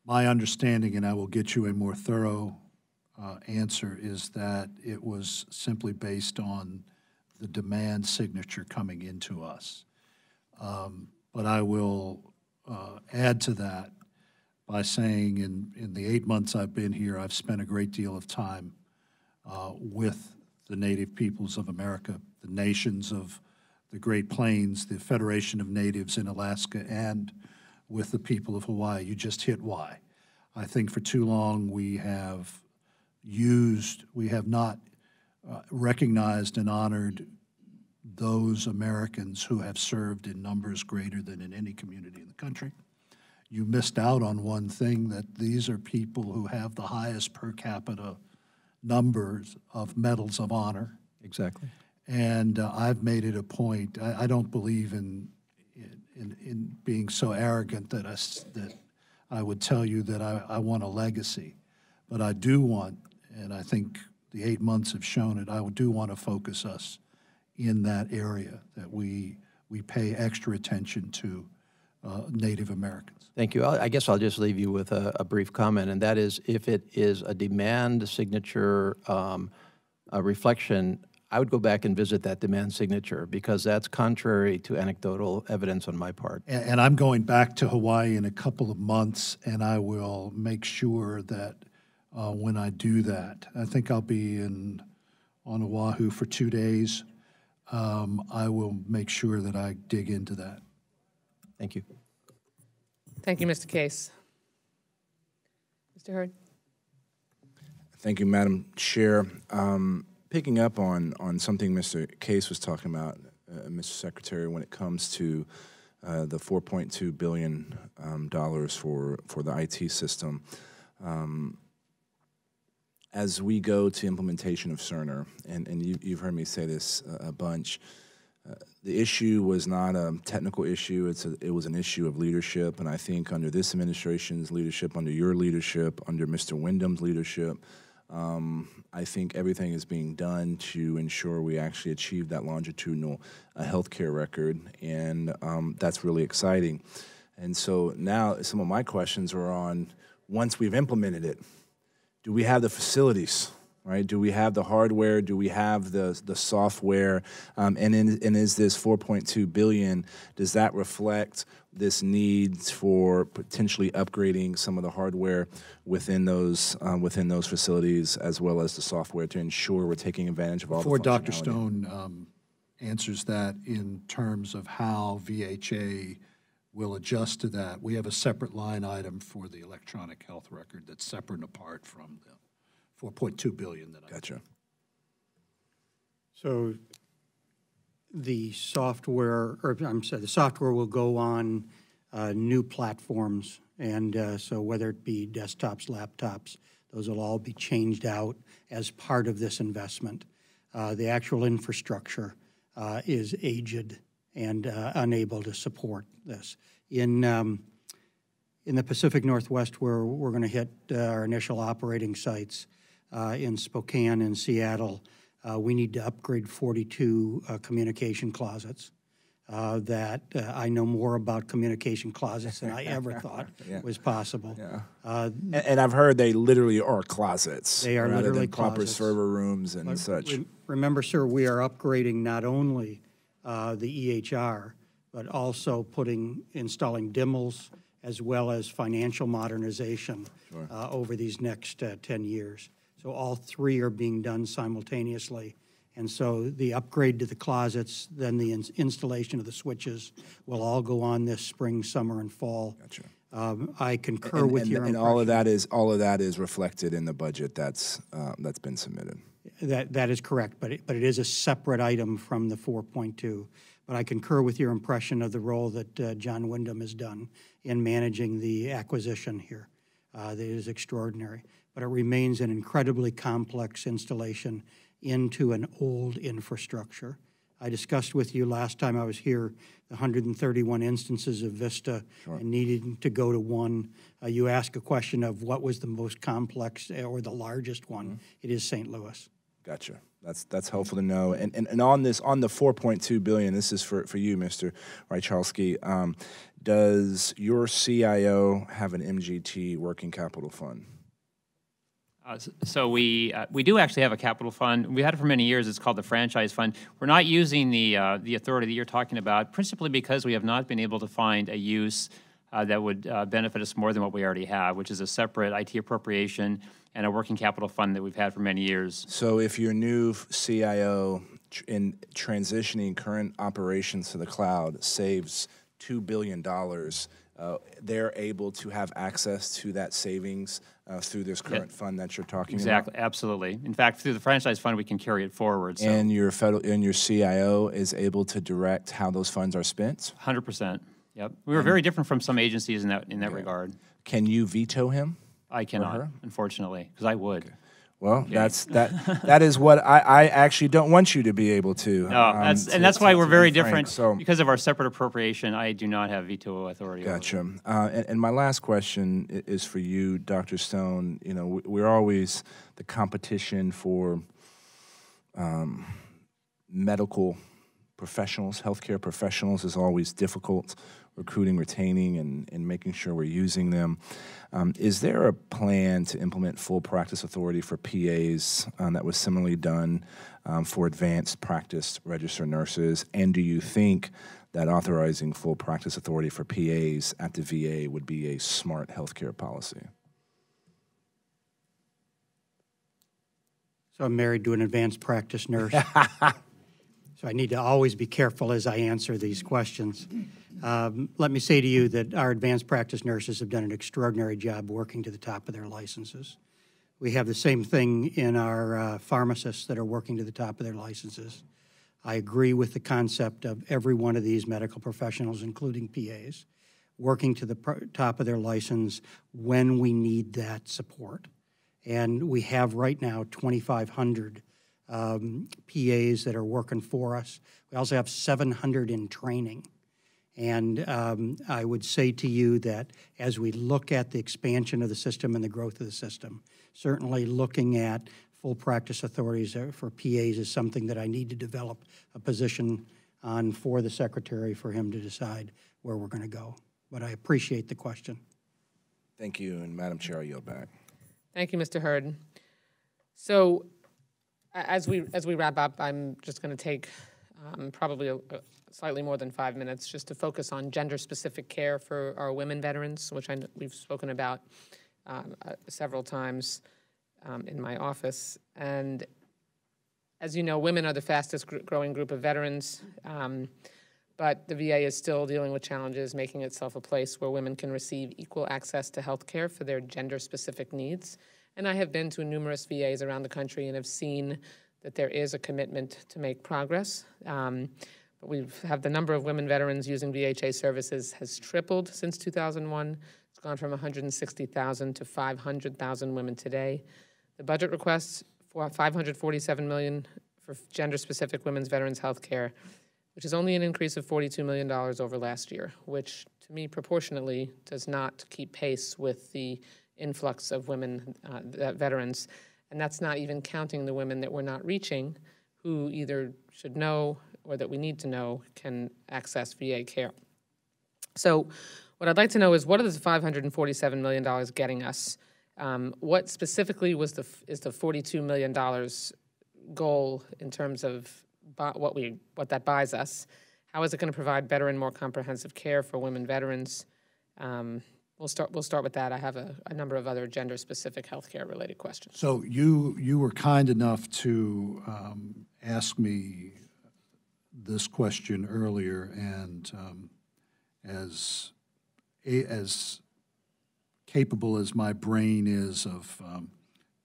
My understanding, and I will get you a more thorough answer, is that it was simply based on the demand signature coming into us. But I will add to that by saying in the 8 months I've been here, I've spent a great deal of time with the Native peoples of America, the nations of the Great Plains, the Federation of Natives in Alaska, and with the people of Hawaii. You just hit why. I think for too long we have not recognized and honored those Americans who have served in numbers greater than in any community in the country. You missed out on one thing, that these are people who have the highest per capita numbers of medals of honor. Exactly. And I've made it a point. I don't believe in being so arrogant that I would tell you that I want a legacy, but I do want, and I think the 8 months have shown it, I do want to focus us in that area, that we pay extra attention to Native Americans. Thank you. I guess I'll just leave you with a brief comment, and that is if it is a demand signature a reflection, I would go back and visit that demand signature because that's contrary to anecdotal evidence on my part. And I'm going back to Hawaii in a couple of months, and I will make sure that when I do that, I think I'll be on Oahu for 2 days. I will make sure that I dig into that. Thank you. Thank you, Mr. Case. Mr. Hurd. Thank you, Madam Chair. Picking up on something Mr. Case was talking about, Mr. Secretary, when it comes to the $4.2 billion for the IT system. As we go to implementation of Cerner, and you've heard me say this a bunch, the issue was not a technical issue, it was an issue of leadership, and I think under this administration's leadership, under your leadership, under Mr. Wyndham's leadership, I think everything is being done to ensure we actually achieve that longitudinal healthcare record, and that's really exciting. And so now some of my questions are on, once we've implemented it, do we have the facilities, right? Do we have the hardware? Do we have the software? And is this $4.2 billion, does that reflect this need for potentially upgrading some of the hardware within those facilities, as well as the software, to ensure we're taking advantage of all the functionality? Before Dr. Stone answers that in terms of how VHA will adjust to that, we have a separate line item for the electronic health record that's separate and apart from the $4.2 billion that I Gotcha. So the software, the software will go on new platforms, and so whether it be desktops, laptops, those will all be changed out as part of this investment. The actual infrastructure is aged and unable to support this. In the Pacific Northwest, where we're going to hit our initial operating sites in Spokane and Seattle, we need to upgrade 42 communication closets. That I know more about communication closets than I ever thought was possible. Yeah. And I've heard they literally are closets. They are rather literally than proper closets. server rooms and such. Remember, sir, we are upgrading not only the EHR, but also installing DIMLs as well as financial modernization over these next 10 years. So all three are being done simultaneously. And so the upgrade to the closets, then the installation of the switches will all go on this spring, summer, and fall. Gotcha. I concur with your and all of that is reflected in the budget that's been submitted. That is correct, but it is a separate item from the 4.2. But I concur with your impression of the role that John Wyndham has done in managing the acquisition here. That is extraordinary. But it remains an incredibly complex installation into an old infrastructure. I discussed with you last time I was here the 131 instances of Vista and needing to go to one. You asked a question of what was the most complex or the largest one. It is St. Louis. Gotcha. That's helpful to know. And on the $4.2 billion, this is for you, Mr. Rychalski. Does your CIO have an MGT working capital fund? So we do actually have a capital fund. We had it for many years. It's called the franchise fund. We're not using the authority that you're talking about, principally because we have not been able to find a use that would benefit us more than what we already have, which is a separate IT appropriation and a working capital fund that we've had for many years. So if your new CIO in transitioning current operations to the cloud saves $2 billion, they're able to have access to that savings through this current fund that you're talking about? Exactly, absolutely. In fact, through the franchise fund, we can carry it forward. So. And your CIO is able to direct how those funds are spent? 100%. Yep. We were very different from some agencies in that regard. Can you veto him? I cannot, unfortunately, because I would. Okay. Well, that is what I actually don't want you to be able to. No, that's why we're very different. So, because of our separate appropriation, I do not have veto authority. Gotcha. And my last question is for you, Dr. Stone. You know, we're always the competition for medical professionals, healthcare professionals is always difficult, recruiting, retaining, and making sure we're using them. Is there a plan to implement full practice authority for PAs that was similarly done for advanced practice registered nurses? And do you think that authorizing full practice authority for PAs at the VA would be a smart healthcare policy? So I'm married to an advanced practice nurse. So I need to always be careful as I answer these questions. Let me say to you that our advanced practice nurses have done an extraordinary job working to the top of their licenses. We have the same thing in our pharmacists that are working to the top of their licenses. I agree with the concept of every one of these medical professionals, including PAs, working to the top of their license when we need that support. And we have right now 2,500 PAs that are working for us. We also have 700 in training. And I would say to you that as we look at the expansion of the system and the growth of the system, certainly looking at full practice authorities for PAs is something that I need to develop a position on for the Secretary for him to decide where we're going to go. But I appreciate the question. Thank you, and Madam Chair, I yield back. Thank you, Mr. Hurd. So as we wrap up, I'm just going to take probably slightly more than 5 minutes just to focus on gender-specific care for our women veterans, which we've spoken about several times in my office. And as you know, women are the fastest growing group of veterans, but the VA is still dealing with challenges, making itself a place where women can receive equal access to health care for their gender-specific needs. And I have been to numerous VAs around the country and have seen that there is a commitment to make progress. But we have the number of women veterans using VHA services has tripled since 2001. It's gone from 160,000 to 500,000 women today. The budget requests for $547 million for gender-specific women's veterans health care, which is only an increase of $42 million over last year, which to me proportionately does not keep pace with the influx of women veterans. And that's not even counting the women that we're not reaching, who either should know or that we need to know can access VA care. So what I'd like to know is, what is the $547 million getting us? What specifically is the $42 million goal in terms of what that buys us? How is it going to provide better and more comprehensive care for women veterans? We'll start with that. I have a number of other gender-specific healthcare related questions. So you were kind enough to ask me this question earlier, and as capable as my brain is of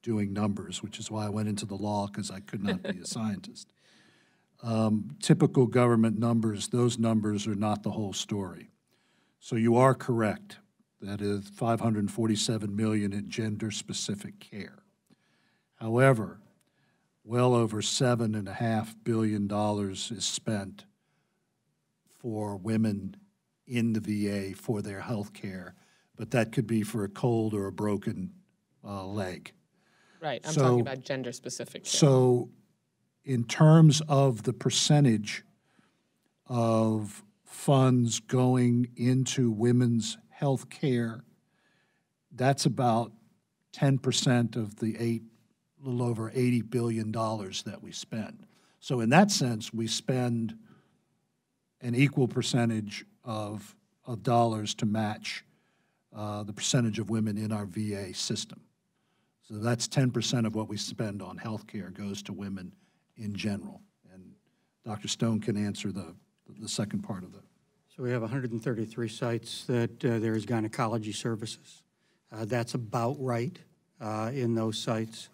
doing numbers, which is why I went into the law, because I could not be a scientist. Typical government numbers, those numbers are not the whole story. So you are correct. That is $547 million in gender-specific care. However, well over $7.5 billion is spent for women in the VA for their health care, but that could be for a cold or a broken leg. Right, I'm talking about gender-specific care. So in terms of the percentage of funds going into women's health care, that's about 10% of the little over $80 billion that we spend. So in that sense, we spend an equal percentage of dollars to match the percentage of women in our VA system. So that's 10% of what we spend on health care goes to women in general. And Dr. Stone can answer the second part of that. So we have 133 sites that there is gynecology services. That's about right in those sites.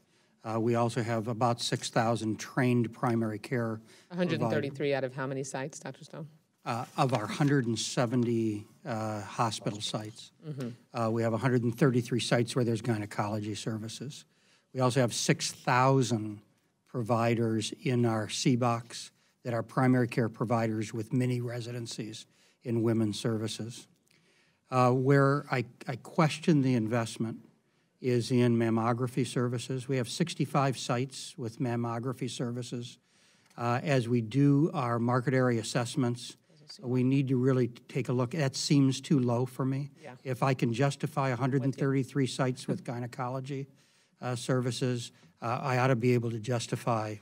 We also have about 6,000 trained primary care 133 out of how many sites, Dr. Stone? Of our 170 hospital sites. Mm-hmm. We have 133 sites where there's gynecology services. We also have 6,000 providers in our CBOCs that are primary care providers with mini residencies in women's services. Where I question the investment is in mammography services. We have 65 sites with mammography services. As we do our market area assessments we need to really take a look. That seems too low for me. Yeah. If I can justify 133 sites with gynecology services, I ought to be able to justify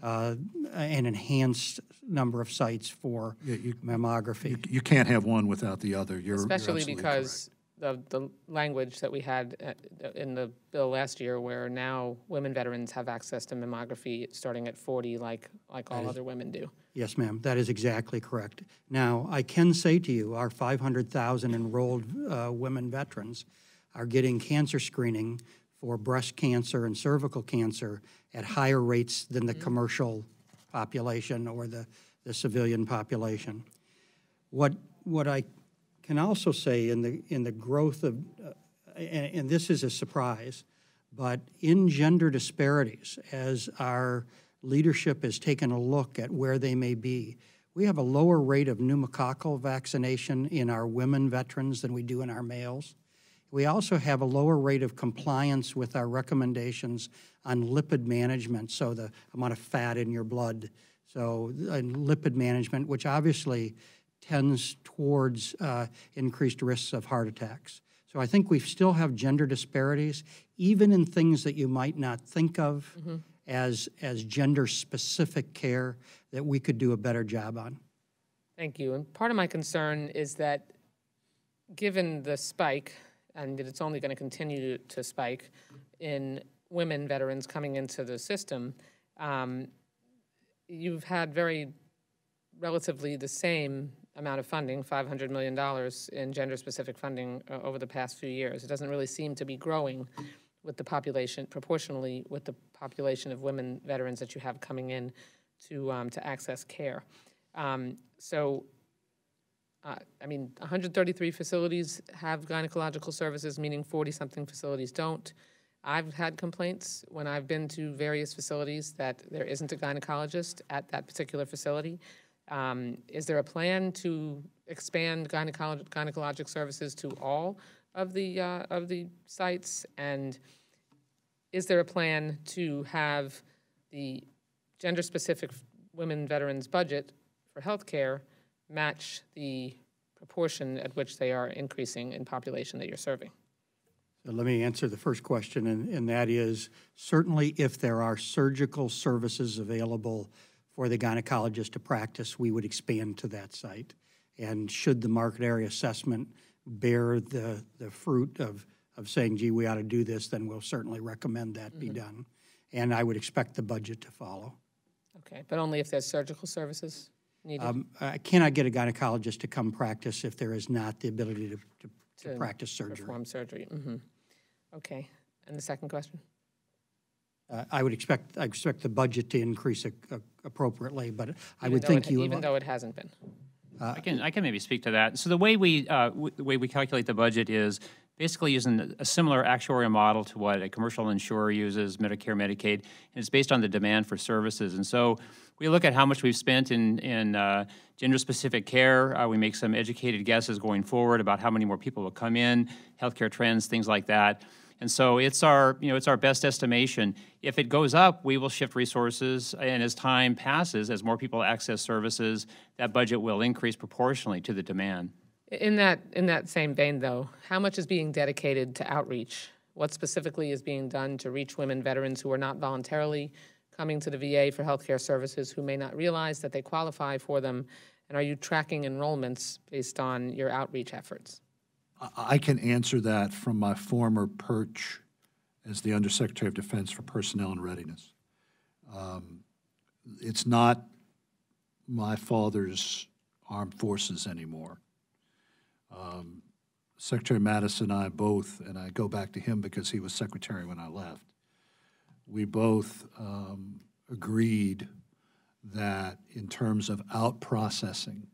an enhanced number of sites for mammography. You can't have one without the other. Especially you're because of the language that we had in the bill last year, where now women veterans have access to mammography starting at 40, like all other women do. Yes, ma'am, that is exactly correct. Now, I can say to you, our 500,000 enrolled women veterans are getting cancer screening for breast cancer and cervical cancer at higher rates than the commercial population or the civilian population. What I can also say in the growth of, and this is a surprise, but in gender disparities, as our leadership has taken a look at where they may be, we have a lower rate of pneumococcal vaccination in our women veterans than we do in our males. We also have a lower rate of compliance with our recommendations on lipid management, so the amount of fat in your blood, so lipid management, which obviously tends towards increased risks of heart attacks. So I think we still have gender disparities, even in things that you might not think of as gender-specific care, that we could do a better job on. Thank you. And part of my concern is that given the spike, and that it's only going to continue to spike in women veterans coming into the system, you've had relatively the same amount of funding, $500 million in gender-specific funding over the past few years. It doesn't really seem to be growing with the population, proportionally with the population of women veterans that you have coming in to access care. I mean, 133 facilities have gynecological services, meaning 40-something facilities don't. I've had complaints when I've been to various facilities that there isn't a gynecologist at that particular facility. Is there a plan to expand gynecologic services to all of the sites? And is there a plan to have the gender-specific women veterans budget for health care match the proportion at which they are increasing in population that you're serving? So let me answer the first question, and that is certainly if there are surgical services available for the gynecologist to practice, we would expand to that site. And should the market area assessment bear the fruit of saying, gee, we ought to do this, then we'll certainly recommend that be done. And I would expect the budget to follow. Okay, but only if there's surgical services needed? I cannot get a gynecologist to come practice if there is not the ability to practice surgery. Perform surgery. Okay, and the second question? I expect the budget to increase appropriately, but I would think think you even though it hasn't been. I can maybe speak to that. So the way we calculate the budget is basically using a similar actuarial model to what a commercial insurer uses, Medicare, Medicaid, and it's based on the demand for services. And so we look at how much we've spent in gender-specific care. We make some educated guesses going forward about how many more people will come in, healthcare trends, things like that. And so it's our best estimation. If it goes up, we will shift resources, and as time passes, as more people access services, that budget will increase proportionally to the demand. In that same vein, though, how much is being dedicated to outreach? What specifically is being done to reach women veterans who are not voluntarily coming to the VA for healthcare services, who may not realize that they qualify for them? And are you tracking enrollments based on your outreach efforts? I can answer that from my former perch as the Undersecretary of Defense for Personnel and Readiness. It's not my father's armed forces anymore. Secretary Mattis and I both, and I go back to him because he was secretary when I left, we both agreed that in terms of out-processing,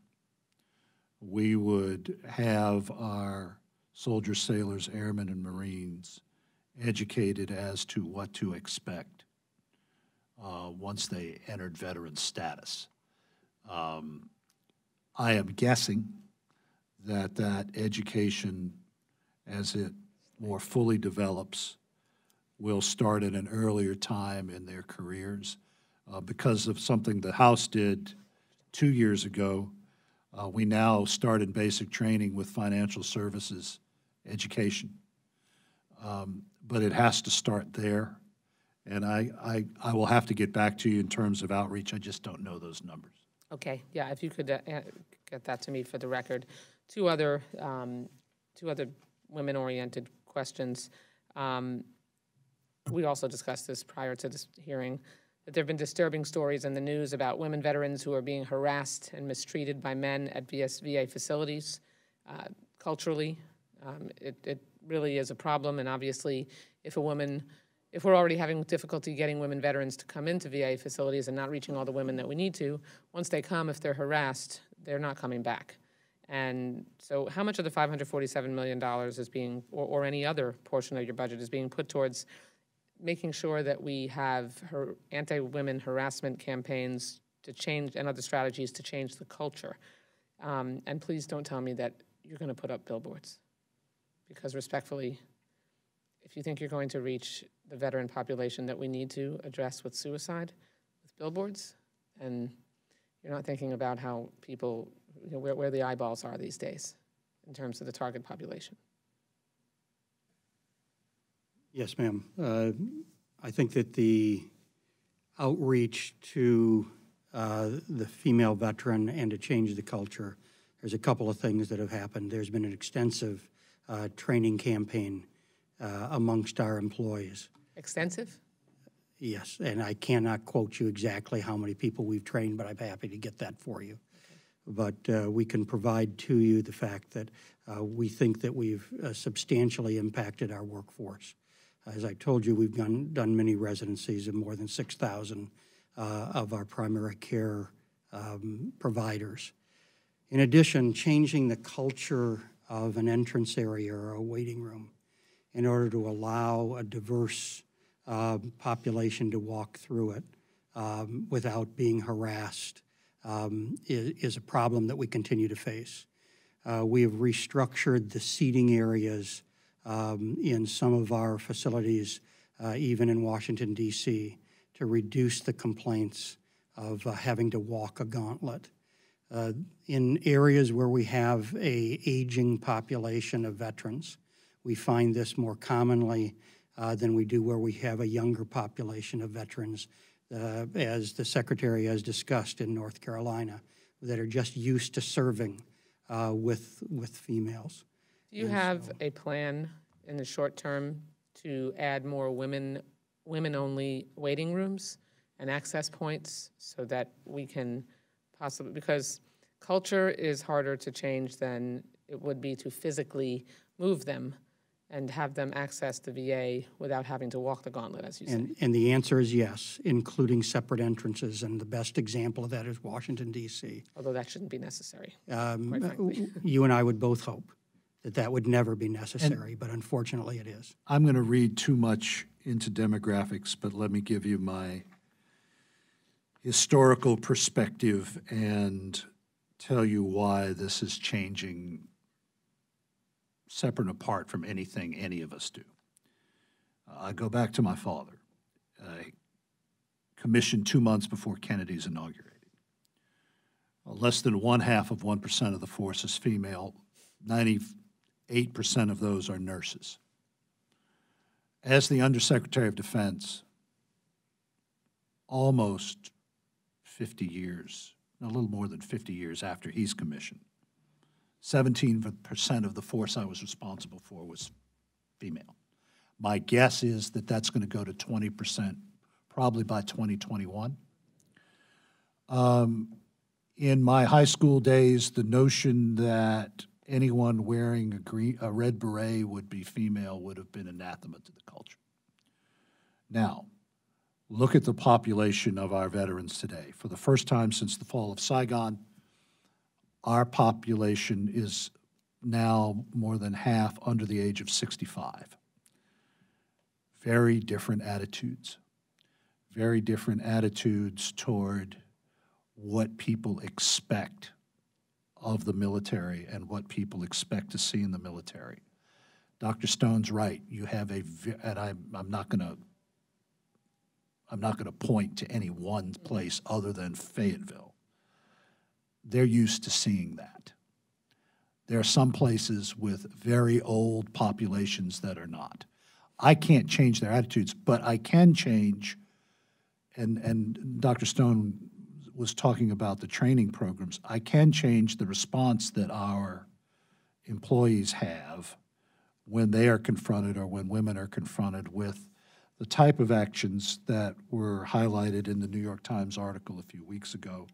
we would have our soldiers, sailors, airmen, and Marines educated as to what to expect once they entered veteran status. I am guessing that education, as it more fully develops, will start at an earlier time in their careers because of something the House did 2 years ago. We now start in basic training with financial services education. But it has to start there. And I will have to get back to you in terms of outreach. I just don't know those numbers. Okay, yeah, if you could get that to me for the record. Two other women-oriented questions. We also discussed this prior to this hearing, that there have been disturbing stories in the news about women veterans who are being harassed and mistreated by men at VA facilities. Culturally, it really is a problem, and obviously if we're already having difficulty getting women veterans to come into VA facilities and not reaching all the women that we need to, once they come, if they're harassed, they're not coming back. And so how much of the $547 million is being, or any other portion of your budget is being put towards making sure that we have anti-women harassment campaigns to change, and other strategies to change the culture? And please don't tell me that you're going to put up billboards, because respectfully, if you think you're going to reach the veteran population that we need to address with suicide, with billboards, and you're not thinking about how people, where the eyeballs are these days in terms of the target population. Yes, ma'am. I think that the outreach to the female veteran and to change the culture, there's a couple of things that have happened. There's been an extensive training campaign amongst our employees. Extensive? Yes, and I cannot quote you exactly how many people we've trained, but I'm happy to get that for you. Okay. But we can provide to you the fact that we think that we've substantially impacted our workforce. As I told you, we've done many residencies of more than 6,000 of our primary care providers. In addition, changing the culture of an entrance area or a waiting room in order to allow a diverse population to walk through it without being harassed is a problem that we continue to face. We have restructured the seating areas in some of our facilities, even in Washington, D.C., to reduce the complaints of having to walk a gauntlet. In areas where we have an aging population of veterans, we find this more commonly than we do where we have a younger population of veterans, as the Secretary has discussed in North Carolina, that are just used to serving with females. Do you have a plan in the short term to add more women-only waiting rooms and access points so that we can possibly, because culture is harder to change than it would be to physically move them and have them access the VA without having to walk the gauntlet, as you say? And the answer is yes, including separate entrances, and the best example of that is Washington, D.C. Although that shouldn't be necessary, quite frankly. You and I would both hope that that would never be necessary, but unfortunately it is. I'm going to read too much into demographics, but let me give you my historical perspective and tell you why this is changing separate and apart from anything any of us do. I go back to my father, commissioned 2 months before Kennedy's inaugurated. Less than 1/2% of the force is female. 98% of those are nurses. As the Undersecretary of Defense, almost 50 years, a little more than 50 years after he's commissioned, 17% of the force I was responsible for was female. My guess is that that's going to go to 20% probably by 2021. In my high school days, the notion that anyone wearing a red beret would be female would have been anathema to the culture. Now, look at the population of our veterans today. For the first time since the fall of Saigon, our population is now more than half under the age of 65. Very different attitudes. Very different attitudes toward what people expect of the military and what people expect to see in the military. Dr. Stone's right. You have and I'm not going to point to any one place other than Fayetteville. they're used to seeing that. There are some places with very old populations that are not. I can't change their attitudes, but I can change, and Dr. Stone was talking about the training programs. I can change the response that our employees have when they are confronted or when women are confronted with the type of actions that were highlighted in the New York Times article a few weeks ago.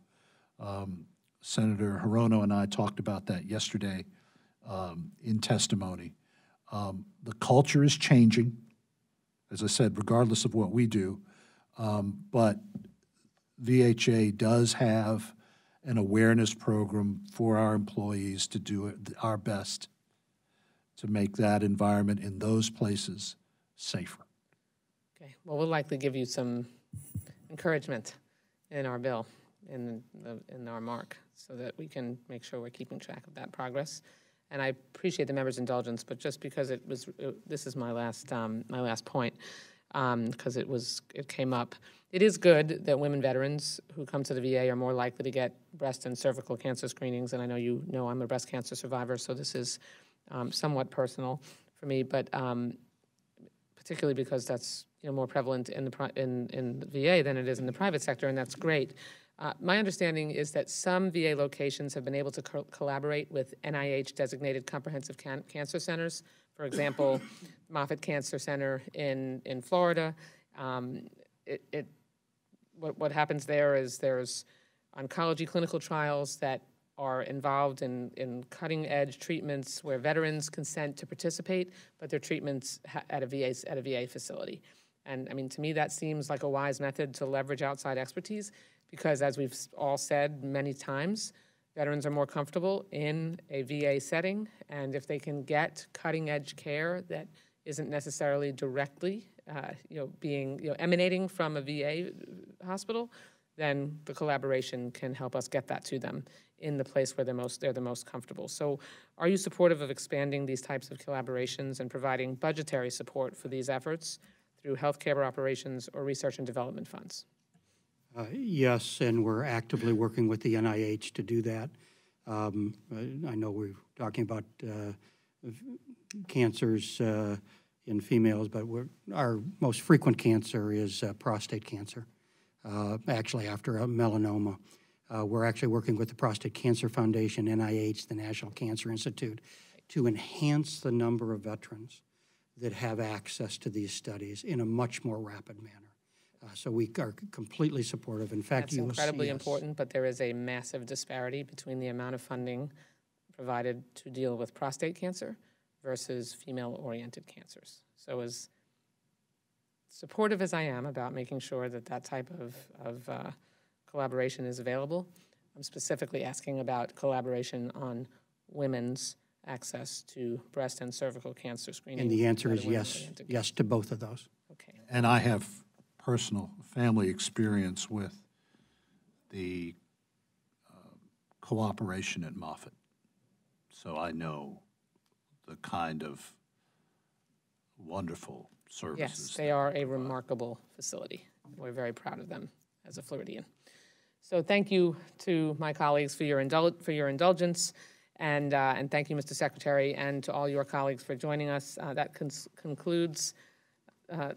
Senator Hirono and I talked about that yesterday in testimony. The culture is changing, as I said, regardless of what we do, but VHA does have an awareness program for our employees to do our best to make that environment in those places safer. Okay, well, we'll likely give you some encouragement in our bill, in our mark, so that we can make sure we're keeping track of that progress. And I appreciate the members' indulgence, but just because this is my last point, because it came up. It is good that women veterans who come to the VA are more likely to get breast and cervical cancer screenings. And I know you know I'm a breast cancer survivor, so this is somewhat personal for me, but particularly because that's more prevalent in the VA than it is in the private sector, and that's great. My understanding is that some VA locations have been able to collaborate with NIH-designated comprehensive cancer centers. For example, Moffitt Cancer Center in Florida. What happens there is there's oncology clinical trials that are involved in cutting-edge treatments where veterans consent to participate, but they're treatments at a VA facility. And I mean, to me, that seems like a wise method to leverage outside expertise, because as we've all said many times, veterans are more comfortable in a VA setting, and if they can get cutting-edge care that isn't necessarily directly, emanating from a VA hospital, then the collaboration can help us get that to them in the place where they're the most comfortable. So, are you supportive of expanding these types of collaborations and providing budgetary support for these efforts through healthcare operations or research and development funds? Yes, and we're actively working with the NIH to do that. I know we're talking about cancers in females, but our most frequent cancer is prostate cancer, actually after a melanoma. We're actually working with the Prostate Cancer Foundation, NIH, the National Cancer Institute, to enhance the number of veterans that have access to these studies in a much more rapid manner. So we are completely supportive. In fact, that's incredibly important, but there is a massive disparity between the amount of funding provided to deal with prostate cancer versus female-oriented cancers. So as supportive as I am about making sure that that type of collaboration is available, I'm specifically asking about collaboration on women's access to breast and cervical cancer screening. And the answer is yes, yes to both of those. Okay. And I have personal family experience with the cooperation at Moffitt. So I know the kind of wonderful services. Yes, they are a remarkable facility. We're very proud of them as a Floridian. So thank you to my colleagues for your indulgence, and thank you, Mr. Secretary, and to all your colleagues for joining us. That concludes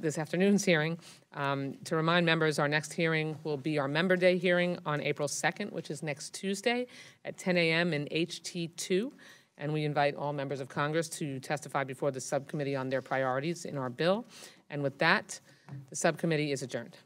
this afternoon's hearing. To remind members, our next hearing will be our Member Day hearing on April 2nd, which is next Tuesday at 10 a.m. in HT2. And we invite all members of Congress to testify before the subcommittee on their priorities in our bill. And with that, the subcommittee is adjourned.